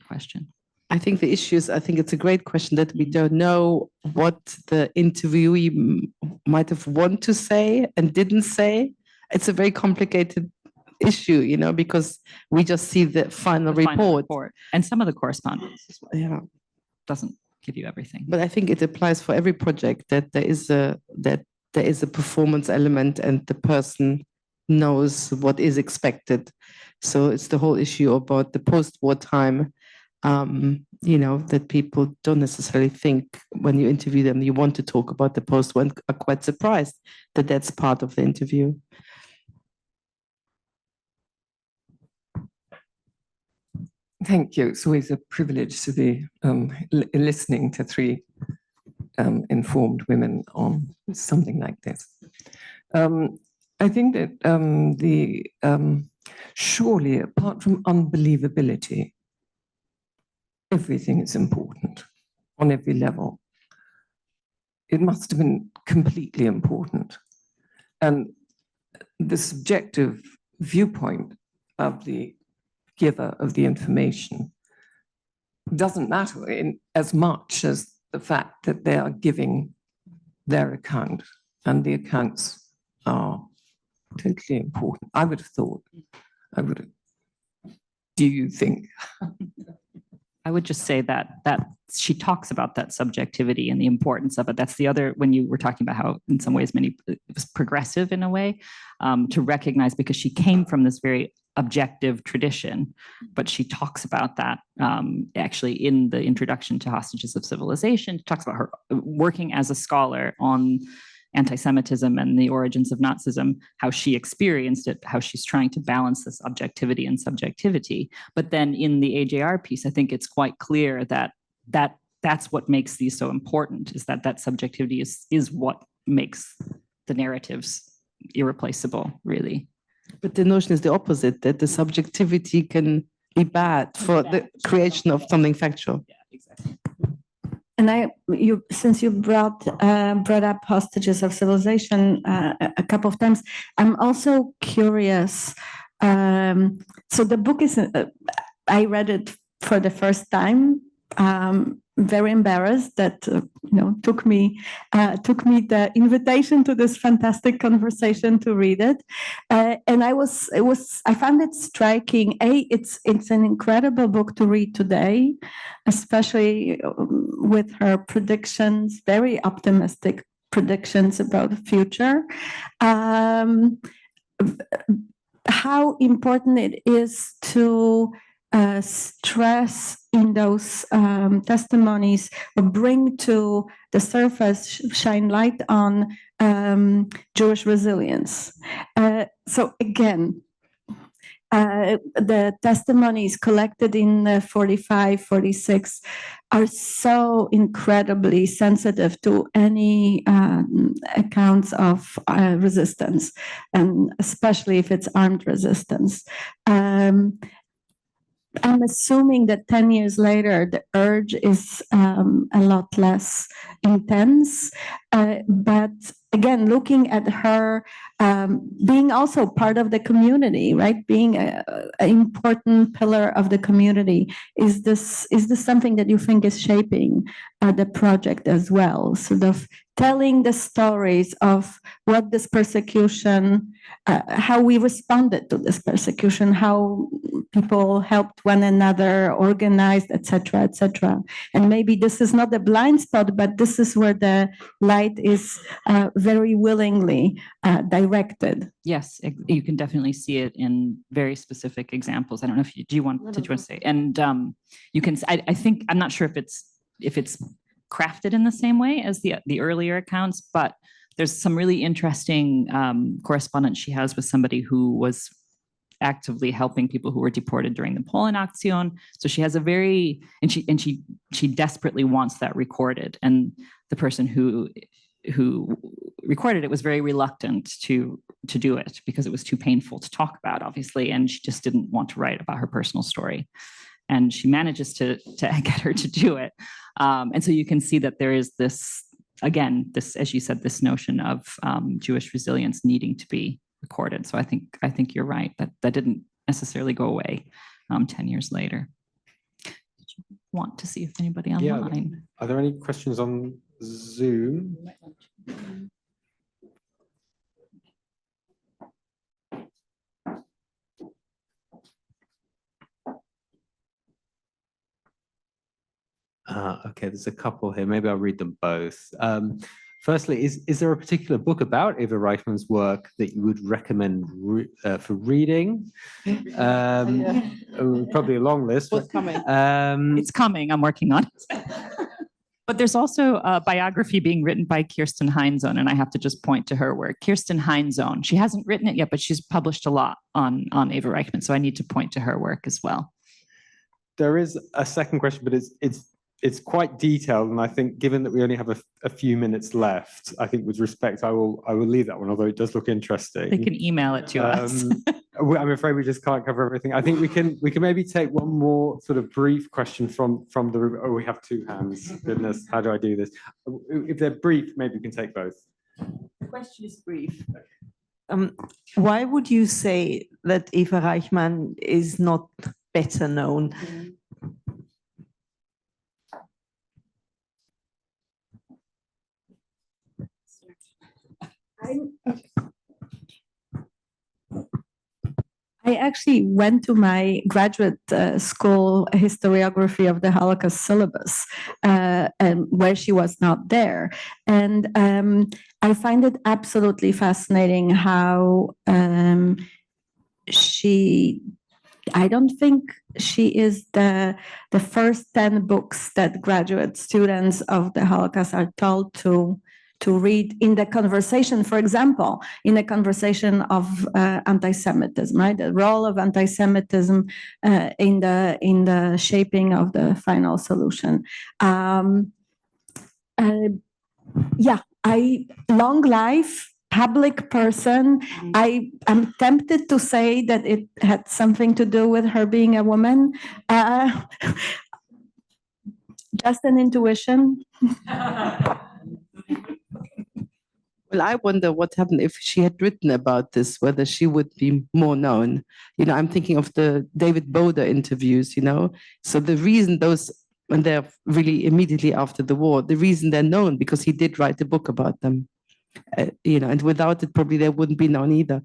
question. I think the issue is, I think it's a great question that we don't know what the interviewee might have wanted to say and didn't say. It's a very complicated issue, you know, because we just see the final report. And some of the correspondence as well. Yeah, doesn't give you everything. But I think it applies for every project that there is a performance element and the person knows what is expected. So it's the whole issue about the post-war time, you know, that people don't necessarily think when you interview them, you want to talk about the post-war and are quite surprised that that's part of the interview. Thank you. It's always a privilege to be listening to three informed women on something like this. I think that surely, apart from unbelievability, everything is important on every level. It must have been completely important. And the subjective viewpoint of the giver of the information doesn't matter as much as the fact that they are giving their account, and the accounts are totally important. I would have thought, do you think? I would just say that she talks about that subjectivity and the importance of it. That's the other, when you were talking about how in some ways it was progressive in a way, to recognize, because she came from this very objective tradition, but she talks about that actually in the introduction to Hostages of Civilization. She talks about her working as a scholar on anti-Semitism and the origins of Nazism, how she experienced it, how she's trying to balance this objectivity and subjectivity. But then in the AJR piece, I think it's quite clear that that's what makes these so important, is that subjectivity is what makes the narratives irreplaceable, really. But the notion is the opposite, that the subjectivity can be bad for the creation of something factual. Yeah, exactly. And since you brought up Hostages of Civilization a couple of times, I'm also curious. So the book is, I read it for the first time. Very embarrassed that took me the invitation to this fantastic conversation to read it, and I found it striking. It's an incredible book to read today, especially with her predictions, very optimistic predictions about the future. How important it is to stress in those testimonies, or bring to the surface, shine light on Jewish resilience. So again, the testimonies collected in 45, 46 are so incredibly sensitive to any accounts of resistance, and especially if it's armed resistance. I'm assuming that 10 years later, the urge is a lot less intense. But again, looking at her being also part of the community, right? Being an important pillar of the community, is this something that you think is shaping the project as well? Sort of telling the stories of what this persecution, how we responded to this persecution, how people helped one another, organized, etc., etc. And maybe this is not a blind spot, but this is where the light is very willingly directed. Yes, you can definitely see it in very specific examples. I don't know if did you want to say? And you can. I think I'm not sure if it's crafted in the same way as the earlier accounts, but there's some really interesting correspondence she has with somebody who was actively helping people who were deported during the Aleksiun. So she has she desperately wants that recorded, and the person who recorded it was very reluctant to do it because it was too painful to talk about, obviously, and she just didn't want to write about her personal story. And she manages to get her to do it. And so you can see that there is this, again, this, as you said, this notion of Jewish resilience needing to be recorded. So I think you're right, that didn't necessarily go away 10 years later. Did you want to see if anybody online? Yeah. Are there any questions on Zoom? Okay, there's a couple here. Maybe I'll read them both. Firstly, is there a particular book about Eva Reichmann's work that you would recommend for reading? Probably a long list. What's coming? It's coming. I'm working on it. But there's also a biography being written by Kirsten Heinsohn, and I have to just point to her work. Kirsten Heinsohn. She hasn't written it yet, but she's published a lot on Eva Reichmann, so I need to point to her work as well. there is a second question, but it's quite detailed, and I think given that we only have a few minutes left, I think with respect, I will leave that one, although it does look interesting. They can email it to us. I'm afraid we just can't cover everything. I think we can maybe take one more sort of brief question from the room. Oh, we have two hands. Goodness, how do I do this? If they're brief, maybe we can take both. The question is brief. Why would you say that Eva Reichmann is not better known? I actually went to my graduate school historiography of the Holocaust syllabus, and where she was not there. And I find it absolutely fascinating how I don't think she is the first 10 books that graduate students of the Holocaust are told to read in the conversation, for example, in the conversation of anti-Semitism, right? The role of anti-Semitism in the shaping of the final solution. Long life, public person. I am tempted to say that it had something to do with her being a woman. Just an intuition. Well, I wonder what happened if she had written about this, whether she would be more known. I'm thinking of the David Boder interviews, So the reason those, and they're really immediately after the war, the reason they're known because he did write a book about them, and without it, probably they wouldn't be known either.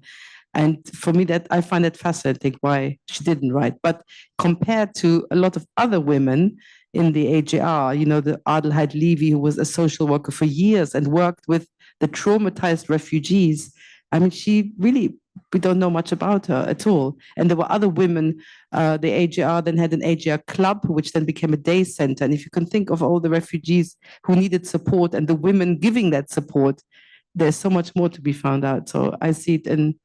And for me, that I find it fascinating why she didn't write. But compared to a lot of other women in the AJR, the Adelheid Levy, who was a social worker for years and worked with the traumatized refugees. I mean, we don't know much about her at all. And there were other women, the AJR then had an AJR club, which then became a day center. And if you can think of all the refugees who needed support and the women giving that support, there's so much more to be found out. So I see it in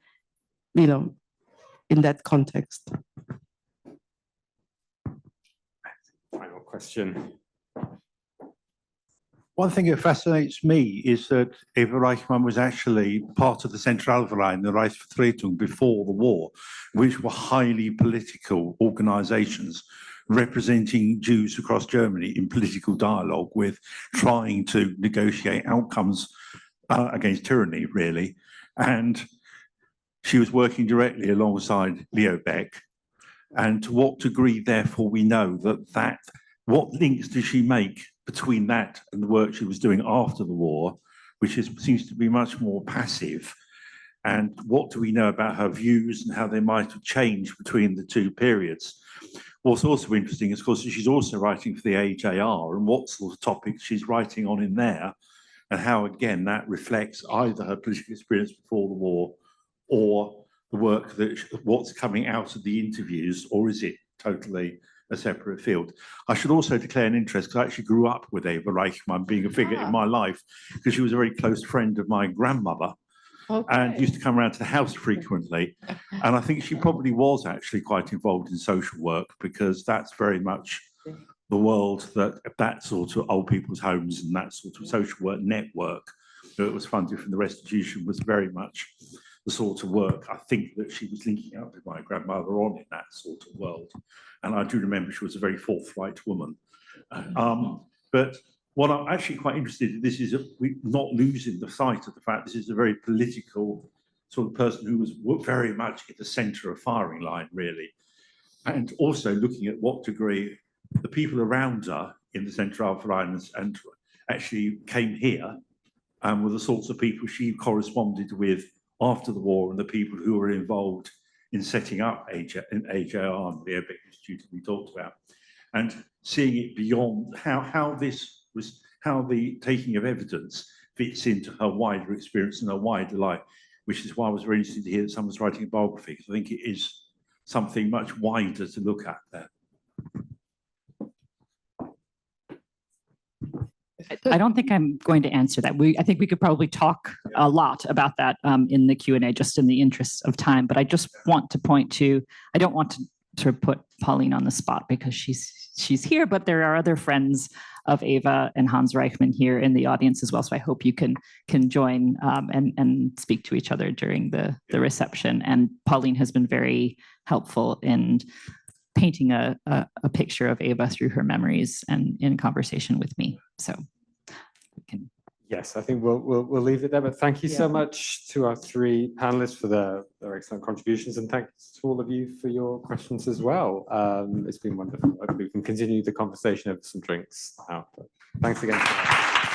that context. Final question. One thing that fascinates me is that Eva Reichmann was actually part of the Zentralverein, the Reichsvertretung, before the war, which were highly political organizations representing Jews across Germany in political dialogue with trying to negotiate outcomes against tyranny, really. And she was working directly alongside Leo Baeck. And to what degree, therefore, we know that what links does she make between that and the work she was doing after the war, which seems to be much more passive? And what do we know about her views and how they might have changed between the two periods? What's also interesting is, of course, she's also writing for the AJR, and what sort of topics she's writing on in there, and how, again, that reflects either her political experience before the war or the work what's coming out of the interviews, or is it totally a separate field? I should also declare an interest, because I actually grew up with Eva Reichmann being a figure in my life, because she was a very close friend of my grandmother. Okay. And used to come around to the house frequently. And I think she probably was actually quite involved in social work, because that's very much the world that sort of old people's homes and that sort of social work network that was funded from the restitution was very much the sort of work I think that she was linking up with my grandmother on in that sort of world. And I do remember she was a very forthright woman. But what I'm actually quite interested in, this is we're not losing the sight of the fact this is a very political sort of person who was very much at the centre of firing line, really. And also looking at what degree the people around her in the Zentralverein and actually came here and were the sorts of people she corresponded with after the war, and the people who were involved in setting up AJR and the Baeck Institute that we talked about, and seeing it beyond how the taking of evidence fits into her wider experience and her wider life, which is why I was very interested to hear that someone's writing a biography, because I think it is something much wider to look at there. I don't think I'm going to answer that. I think we could probably talk a lot about that in the Q&A, just in the interest of time. But I just want to point to, I don't want to sort of put Pauline on the spot because she's here, but there are other friends of Eva and Hans Reichmann here in the audience as well. So I hope you can join and speak to each other during the reception. And Pauline has been very helpful in painting a picture of Eva through her memories and in conversation with me. So we can. Yes, I think we'll leave it there. But thank you so much to our three panelists for their excellent contributions, and thanks to all of you for your questions as well. It's been wonderful. Hopefully we can continue the conversation over some drinks. Thanks again.